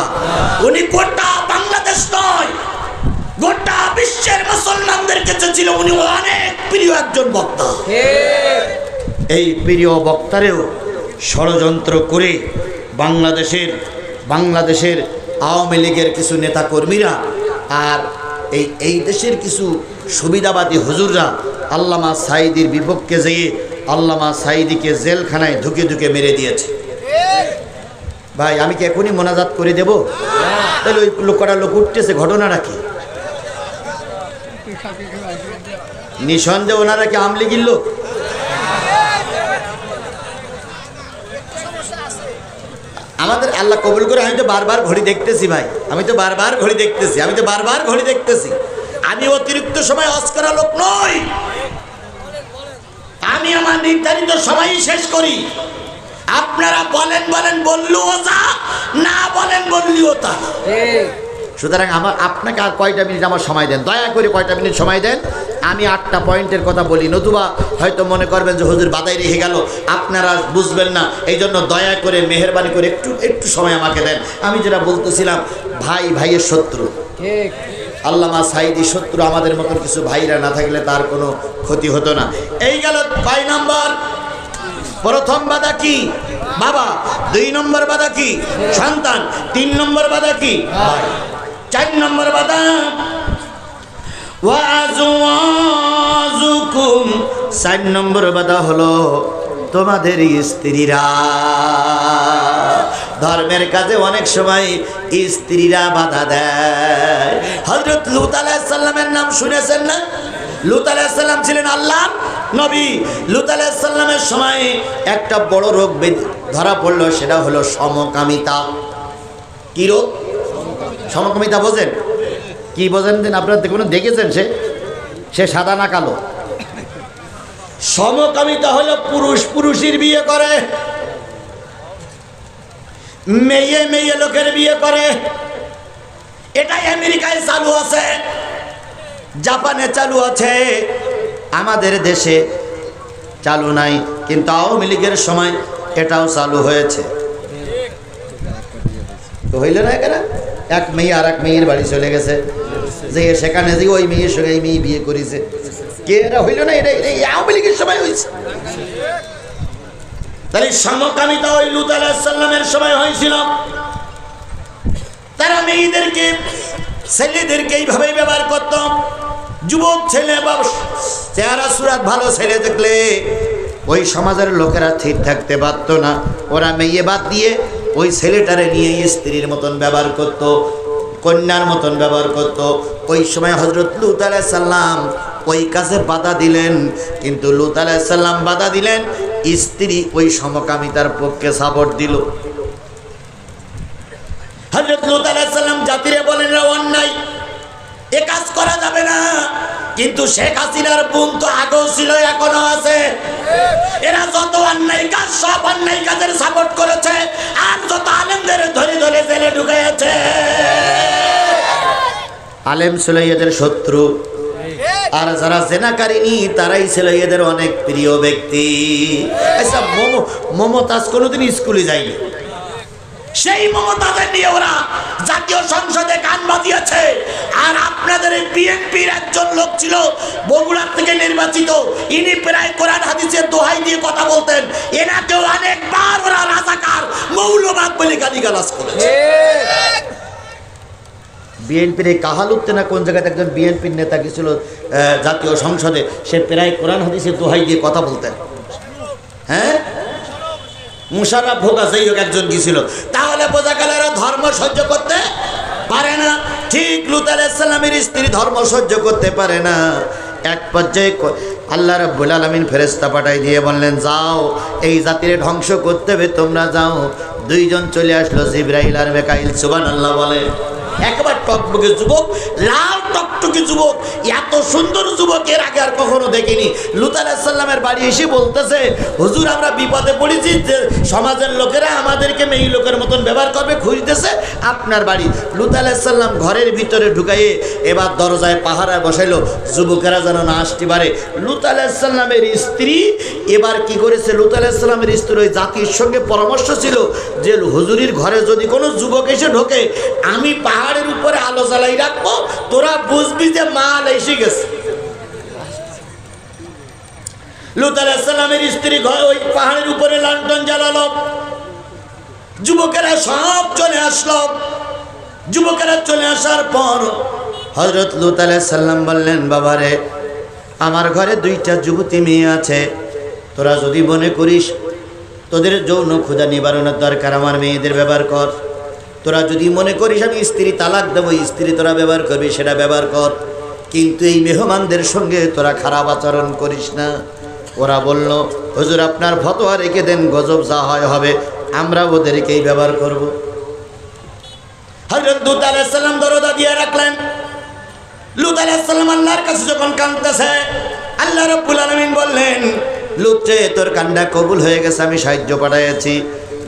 উনি গোটা বাংলাদেশ নয়, গোটা বিশ্বের মুসলমানদের কাছে ছিল উনি অনেক প্রিয় একজন বক্তা। এই প্রিয় বক্তারেও ষড়যন্ত্র করে বাংলাদেশের আওয়ামী লীগের কিছু নেতা কর্মীরা আর এই দেশের কিছু সুবিধাবাদী হুজুররা আল্লামা সাঈদীর বিপক্ষে যেয়ে আল্লামা সাঈদীকে জেলখানায় ঢুকে ঢুকে মেরে দিয়েছে। ভাই আমি কি এখনই মোনাজাত করে দেব? তাহলে ওই লোকটা লোক উঠতেছে, ঘটনাটা কি? নিঃসন্দেহ ওনারা কি আওয়ামী লীগের লোক? আমাদের আল্লাহ কবুল করে। আমি তো বারবার ঘড়ি দেখতেছি ভাই, আমি তো বারবার ঘড়ি দেখতেছি। আমি অতিরিক্ত সময় হজ করা লোক নই। আমি আমার নির্ধারিত সময়ই শেষ করি। আপনারা বলেন বললেও যা, না বলেন বললেও তা। সুতরাং আপনাকে আর কয়টা মিনিট আমার সময় দেন, দয়া করে কয়টা মিনিট সময় দেন। আমি 8টা পয়েন্টের কথা বলি, নতুবা হয়তো মনে করবেন যে হুজুর বাদাই রেখে গেল, আপনারা বুঝবেন না। এই জন্য দয়া করে মেহেরবানি করে একটু সময় আমাকে দেন। আমি যেটা বলতেছিলাম, ভাইয়ের শত্রু আল্লামা সাঈদী শত্রু। আমাদের মতন কিছু ভাইরা না থাকলে তার কোনো ক্ষতি হতো না। এই গেল 5 নম্বর। প্রথম বাধা কি? বাবা। 2 নম্বর বাধা কি? সন্তান। 3 নম্বর বাধা কি? 4 নম্বর বাধা ওয়াজওয়াজুকুম। 4 নম্বর বাধা হলো তোমাদের স্ত্রীরা। ধর্মের কাজে অনেক সময় স্ত্রীরা বাধা দেয়। হযরত লূত আলাইহিস সালামের নাম শুনেছেন না? লূত আলাইহিস সালাম ছিলেন আল্লাহর নবী। লূত আলাইহিস সালামের সময় একটা বড় রোগ ধরা পড়লো, সেটা হলো সমকামিতা। কি রোগ? সমকামিতা বোঝেন? কি বোঝেন দেন আপনারা? দেখেছেন সে সাদা না কালো? সমকামিতা হলো পুরুষের বিয়ে করে, মেয়ে লোকের বিয়ে করে। এটা আমেরিকায় চালু আছে, জাপানে চালু আছে, আমাদের দেশে চালু নাই। কিন্তু আওয়ামী লীগের সময় এটাও চালু হয়েছে। তো হইল না কেন? এক মেয়ে আর এক মেয়ের বাড়ি চলে গেছে, যে সেখানে যে ওই মেয়ের সঙ্গে এই মেয়ে বিয়ে করেছে। কে এরা হইল না? এটা আওয়ামী লীগের সময় হয়েছে। তাহলে সমকামিতা ওই লূত আলাইহিস সালামের সময় হয়েছিল। তারা ছেলেদেরকে এইভাবেই ব্যবহার করত। যুবক ছেলে বা চেহারা সুরাত ভালো ছেলে দেখলে ওই সমাজের লোকেরা ঠিক থাকতে পারতো না। ওরা মেয়ে বাদ দিয়ে ওই ছেলেটারে নিয়ে স্ত্রীর মতন ব্যবহার করত, কন্যার মতন ব্যবহার করত। ওই সময় হযরত লূত আলাইহিস সালাম ওই কাজে বাধা দিলেন, কিন্তু লূত আলাইহিস সালাম বাধা দিলেন, স্ত্রী ওই সমকামিতার পক্ষে সাপোর্ট দিল। হযরত লূত আলাইহিস সালাম জাতিরে বলেন, অন্যায়, এ কাজ করা যাবে না। কিন্তু শেখ হাসিনার বোন তো আগেও ছিল, এখনো আছে। এরা যত অন্যায় কাজ, সব অন্যায় কাজের সাপোর্ট করেছে, আর যত আলেমদের ধরে ধরে জেলে ঢুকাইছে। আলেম ছিল এদের শত্রু, আর যারা জেনাকারিনী তারাই ছিল এদের অনেক প্রিয় ব্যক্তি। আচ্ছা, মমতাজ কোনোদিন স্কুলে যায়নি, সেই মমতাজের নিয়ে ওরা জাতীয় সংসদে গান বাজিয়েছে। আর আপনাদের এই বিএনপির একজন লোক ছিল বগুড়ার থেকে নির্বাচিত, ইনি প্রায় কোরআন হাদিসের দোহাই দিয়ে কথা বলতেন। এনাকেও অনেকবার ওরা রাজাকার, মৌলবাদ বলে গালিগালাজ করেছে। বিএনপির এই কাহালুতে না কোন জায়গায় একজন বিএনপির নেতা গেছিল জাতীয় সংসদে, সে প্রায় কোরআন হাদিসের দোহাই দিয়ে কথা বলতেন। হ্যাঁ, মুশাররফ ভোগা সেই হোক একজন গিয়েছিল। তাহলে বোঝা গেল এরা ধর্ম সহ্য করতে পারে না। ঠিক লূত আলাইহিস সালামের স্ত্রী ধর্ম সহ্য করতে পারে না। এক পর্যায়ে আল্লাহ রাব্বুল আলামিন ফেরেশতা পাঠাই দিয়ে বললেন, যাও এই জাতিরে ধ্বংস করতে হবে, তোমরা যাও। দুইজন চলে আসলো, জিবরাইল আর মিকাইল। সুবহানাল্লাহ বলে। একবার টকবকে যুবক, লাল টকটকে যুবক, এত সুন্দর যুবক এর আগে আর কখনো দেখিনি। লূত আলাইহিস সালামের বাড়ি এসে বলতেছে, হুজুর আমরা বিপদে পড়েছি, যে সমাজের লোকেরা আমাদেরকে মেয়ে লোকের মতন ব্যবহার করবে, খুঁজতেছে আপনার বাড়ি। লূত আলাইহিস সালাম ঘরের ভিতরে ঢুকাইয়ে এবার দরজায় পাহারায় বসাইলো, যুবকেরা যেন না আসতে পারে। লূত আলাইহিস সালামের স্ত্রী এবার কি করেছে, লূত আলাইহিস সালামের স্ত্রী ওই জাতির সঙ্গে পরামর্শ ছিল যে হুজুরির ঘরে যদি কোনো যুবক এসে ঢোকে, আমি পাহাড়ের উপরে আলো জ্বালাই রাখবো, তোরা বুঝবি যে মাল এসে গেছে। লূত আলাইহিস সালামের স্ত্রী ওই পাহাড়ের উপরে লণ্ঠন জ্বালালো, যুবকেরা সব চলে আসলো। যুবকেরা চলে আসার পর হযরত লূত আলাইহিস সালাম বললেন, বাবারে আমার ঘরে দুইটা যুবতী মেয়ে আছে, তোরা যদি মনে করিস তোদের যৌন ক্ষুধা নিবারণের দরকার, আমার মেয়েদের ব্যবহার কর। তোরা যদি মনে করিস আমি স্ত্রী তালাক দেবো, স্ত্রী তোরা ব্যবহার করবি, সেটা ব্যবহার কর, কিন্তু এই মেহমানদের সঙ্গে তোরা খারাপ আচরণ করিস না। ওরা বলল, হুজুর আপনার ফতোয়া রেখে দেন, গজব যা হয় হবে, আমরা ওদেরকেই ব্যবহার করব। হযরত লূত আলাইহিস সালাম দরজা দিয়ে রাখলেন। লূত আলাইহিস সালাম আল্লাহর কাছে যখন কাঁদতেছে, আল্লাহ রাব্বুল আলামিন বললেন, লূত রে তোর কান্না কবুল হয়ে গেছে, আমি সাহায্য পাঠাইছি।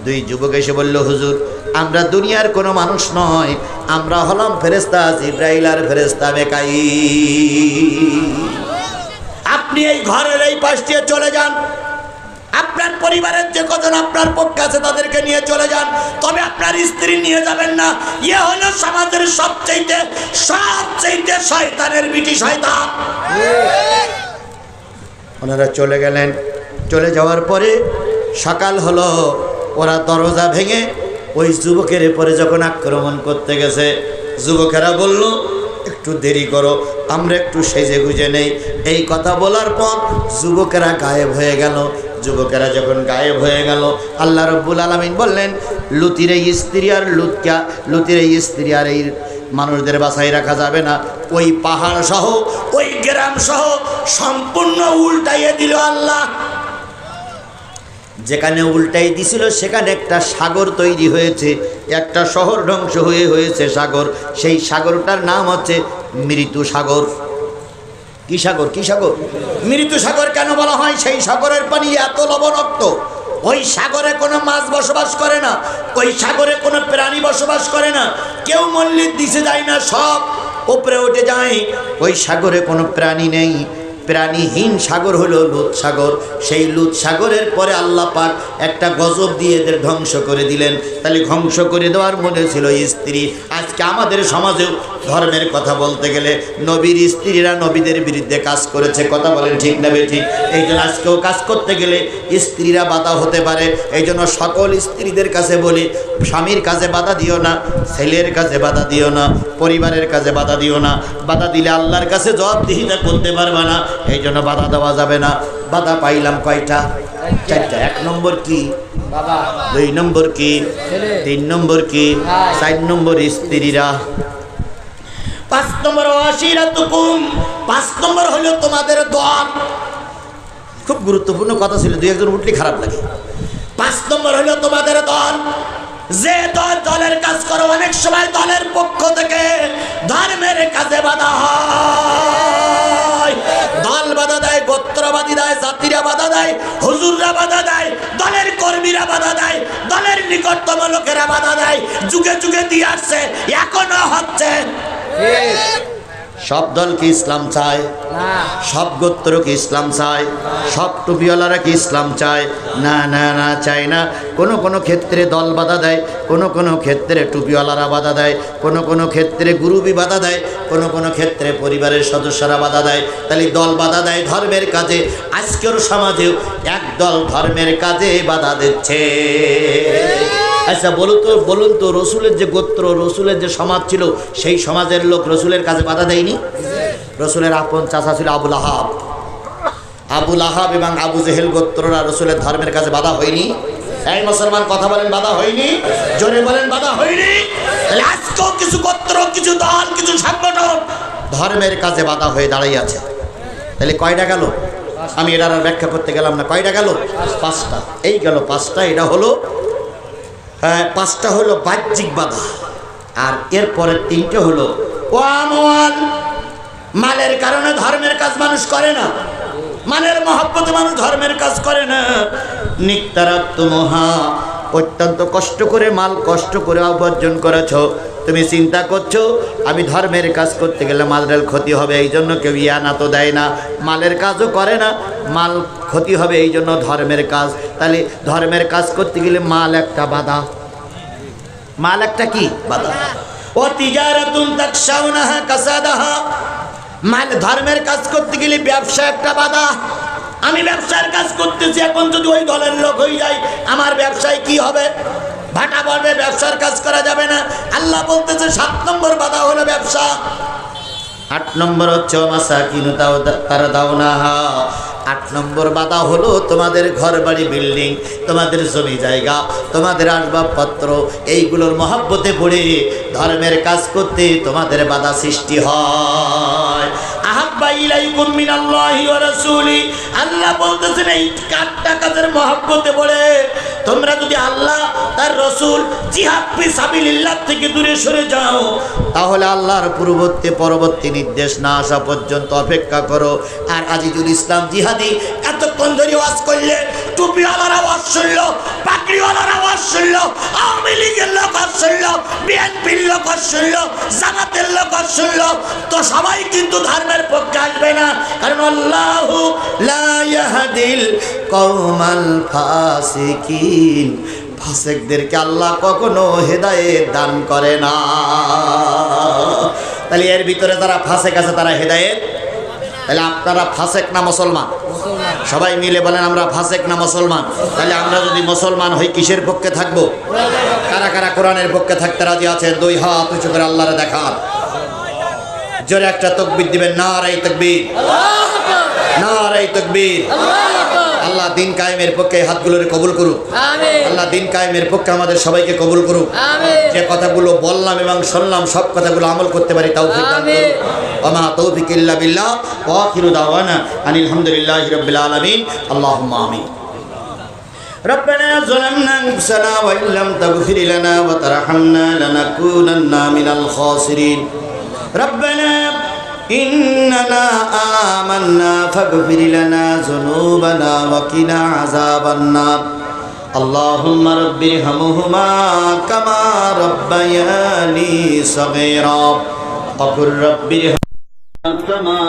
দুই যুবক এসে বলল, হুজুর আমরা দুনিয়ার কোনো মানুষ নয়, আমরা হলাম ফেরেশতা জিবরাইল আর ফেরেশতা মিকাইল। আপনি এই ঘরের এই পাশ দিয়ে চলে যান, আপনার পরিবারের যে কজন আপনার পক্ষে আছে তাদেরকে নিয়ে চলে যান, তবে আপনার স্ত্রী নিয়ে যাবেন না। ইয়ে হলো সমাজের সবচেয়ে শয়তানের বিটি, শয়তান। ওনারা চলে গেলেন। চলে যাওয়ার পরে সকাল হলো, ওরা দরজা ভেঙে ওই যুবকের পরে যখন আক্রমণ করতে গেছে, যুবকেরা বলল একটু দেরি করো, আমরা একটু সেজে গুজে নেই। এই কথা বলার পর যুবকেরা গায়েব হয়ে গেল। যুবকেরা যখন গায়েব হয়ে গেল, আল্লাহ রাব্বুল আলামিন বললেন, লূতের এই স্ত্রী আর এই মানুষদের বাসায় রাখা যাবে না। ওই পাহাড় সহ ওই গ্রাম সহ সম্পূর্ণ উল্টাইয়ে দিল আল্লাহ। যেখানে উল্টাই দিছিল সেখানে একটা সাগর তৈরি হয়েছে, একটা শহর ধ্বংস হয়েছে সাগর। সেই সাগরটার নাম হচ্ছে মৃত্যু সাগর। কি সাগর? কি সাগর? মৃত্যু সাগর কেন বলা হয়? সেই সাগরের পানি এত লবণাক্ত, ওই সাগরে কোনো মাছ বসবাস করে না, ওই সাগরে কোনো প্রাণী বসবাস করে না, কেউ মল্লির দিশে যায় না, সব উপরে উঠে যায়। ওই সাগরে কোনো প্রাণী নেই, প্রাণীহীন সাগর হলো লূত সাগর। সেই লূত সাগরের পরে আল্লাহ পাক একটা গজব দিয়ে এদের ধ্বংস করে দিলেন। তাহলে ধ্বংস করে দেওয়ার মনে ছিল স্ত্রী। আজকে আমাদের সমাজেও ধর্মের কথা বলতে গেলে নবীর স্ত্রীরা নবীদের বিরুদ্ধে কাজ করেছে, কথা বলেন ঠিক না বেঠিক? এই জন্য আজকেও কাজ করতে গেলে স্ত্রীরা বাধা হতে পারে। এই জন্য সকল স্ত্রীদের কাছে বলি, স্বামীর কাজে বাধা দিও না, ছেলের কাজে বাধা দিও না, পরিবারের কাজে বাধা দিও না। বাধা দিলে আল্লাহর কাছে জবাবদিহিতা করতে পারবে না, এই জন্য বাধা দেওয়া যাবে না। বাধা পাইলাম কয়টা? চারটা। 1 নম্বর কি? 2 নম্বর কি? 3 নম্বর কি? 4 নম্বর স্ত্রীরা। 5 নম্বর ওয়াশিরাতুকুম, 5 নম্বর হলো তোমাদের দল। খুব গুরুত্বপূর্ণ কথা ছিল, 2-1 জন উঠলে খারাপ লাগে। 5 নম্বর হলো তোমাদের দল। যে দলের কাজ করো, অনেক সময় দলের পক্ষ থেকে ধর্মের কাজে বাধা হয়। দল বাধা দেয়, গোত্রবাদী দেয়, জাতিরা বাধা দেয়, হুজুররা বাধা দেয়, দলের কর্মীরা বাধা দেয়, দলের নিকটতম লোকেরা বাধা দেয়। যুগে যুগে দিয়ে আসছে, এখনো হচ্ছে। সব দল কি ইসলাম চায়? সব গোত্র কি ইসলাম চায়? সব টুপিওয়ালারা কি ইসলাম চায়? না না না, চায় না। কোনো কোনো ক্ষেত্রে দল বাধা দেয়, কোনো কোনো ক্ষেত্রে টুপিওয়ালারা বাধা দেয়, কোনো কোনো ক্ষেত্রে গুরুবি বাধা দেয়, কোনো কোনো ক্ষেত্রে পরিবারের সদস্যরা বাধা দেয়। তাহলে দল বাধা দেয় ধর্মের কাজে। আজকের সমাজেও এক দল ধর্মের কাজে বাধা দিচ্ছে। আচ্ছা বলুন তো রসুলের যে গোত্র, রসুলের যে সমাজ ছিল, সেই সমাজের লোক রসুলের কাছে বাধা দেয়নি? রসুলের আপন চাচা ছিল আবুল আহাব। আবুল আহাব এবং আবু জেহেল গোত্ররা রসুলের ধর্মের কাছে বাধা হয়নি? এই মুসলমান কথা বলেন, বাধা হয়নি? জোরে বলেন, বাধা হয়নি? আজকেও কিছু গোত্র, কিছু দল, কিছু সংগঠন ধর্মের কাজে বাধা হয়ে দাঁড়িয়ে আছে। তাহলে কয়টা গেল? আমি এটার আর ব্যাখ্যা করতে গেলাম না। কয়টা গেল? পাঁচটা। এই গেল পাঁচটা। এটা হলো পাঁচটা হলো বাহ্যিক বাধা। আর এরপরে তিনটে হলো ও আমওয়াল, মালের কারণে ধর্মের কাজ মানুষ করে না, মানের মহব্বতে মানুষ ধর্মের কাজ করে না। নিক্তারাত্মহা, অত্যন্ত কষ্ট করে মাল কষ্ট করে উপার্জন করেছ, তুমি চিন্তা করছো আমি ধর্মের কাজ করতে গেলে মালের ক্ষতি হবে, এই জন্য কেউ ইয়ানা তো দেয় না, মালের কাজও করে না, মাল ক্ষতি হবে এই জন্য ধর্মের কাজ। তাহলে ধর্মের কাজ করতে গেলে মাল একটা বাধা, মাল একটা কি বাধা। ও তিজারাতুন তাকশাউনাহা কাসাদাহা, মাল ধর্মের কাজ করতে গেলে ব্যবসা একটা বাধা। আমি ব্যবসার কাজ করতেছি, এখন যদি ওই দলের লোক হয়ে যায় আমার ব্যবসায় কি হবে? ভাটা পড়বে, ব্যবসার কাজ করা যাবে না। আল্লাহ বলতেছে 7 নম্বর বাধা হলো ব্যবসা। 8 নম্বর হচ্ছে মাসাকিনু তারদাউনাহা, 8 নম্বর বাধা হলো তোমাদের ঘর বাড়ি বিল্ডিং, তোমাদের জমি জায়গা, তোমাদের আসবাবপত্র, এইগুলোর মহব্বতে পড়ে ধর্মের কাজ করতে তোমাদের বাধা সৃষ্টি হয়। আহাব্বা ইলাইকুম মিনাল্লাহি ওয়া রাসূলি, আল্লাহ বলতেছেন এই 8টা কাজের মহব্বতে পড়ে তোমরা যদি আল্লাহ তার রাসূল জিহাদ ফি সাবিলিল্লাহ থেকে দূরে সরে যাও, তাহলে আল্লাহর পরবর্তী নির্দেশ না আসা পর্যন্ত অপেক্ষা করো। আর আজিজুল ইসলাম জিহাদি এতক্ষণ ধরে ওয়াজ করলে টুপিওয়ালার আওয়াজ শুনলো, পাগড়িওয়ালার আওয়াজ শুনলো, আওয়ামী লীগের লোক শুনলো, বিএনপির লোক শুনলো, জামাতের লোক শুনলো, তো সবাই কিন্তু ধর্মের পক্ষে আসবে না। কারণ আল্লাহু লা ইয়াহদিল কওমাল ফাসিকিন, ফাসিকদেরকে আল্লাহ কখনো হেদায়েত দান করে না। তাহলে এর ভিতরে যারা ফাসিক আছে তারা হেদায়েত, তাহলে আপনারা ফাসিক না মুসলমান? সবাই মিলে বলেন আমরা ফাসিক না মুসলমান? তাহলে আমরা যদি মুসলমান হই কিসের পক্ষে থাকবো? কারা কারা কোরআনের পক্ষে থাকতে রাজি আছেন? 2 হাত উঁচু করে আল্লাহরে দেখান, জোরে একটা তাকবীর দিবেন। নারায়ে তাকবীর, নারায়ে তাকবীর। আল্লাহ দিন কায়েমের পক্ষে হাতগুলোরে কবুল করুক। আল্লাহ দিন কায়েমের পক্ষে আমাদের সবাইকে কবুল করুক। যে কথাগুলো বললাম এবং শুনলাম সব কথাগুলো আমল করতে পারি তৌফিক দান করুন। ওমা তৌফিক ইল্লা বিল্লাহ ওয়া আখিরু দাওয়ানা আনিল হামদুলিল্লাহি রাব্বিল আলামিন। আল্লাহুম্মা আমিন। ربنا ظلمنا أنفسنا وإن لم تغفر لنا وترحمنا لنكونن من الخاسرين. ربنا إننا آمنا فاغفر لنا ذنوبنا وقنا عذاب النار. اللهم رب ارحمهما كما ربياني صغيرا وقل رب ارحمهما كما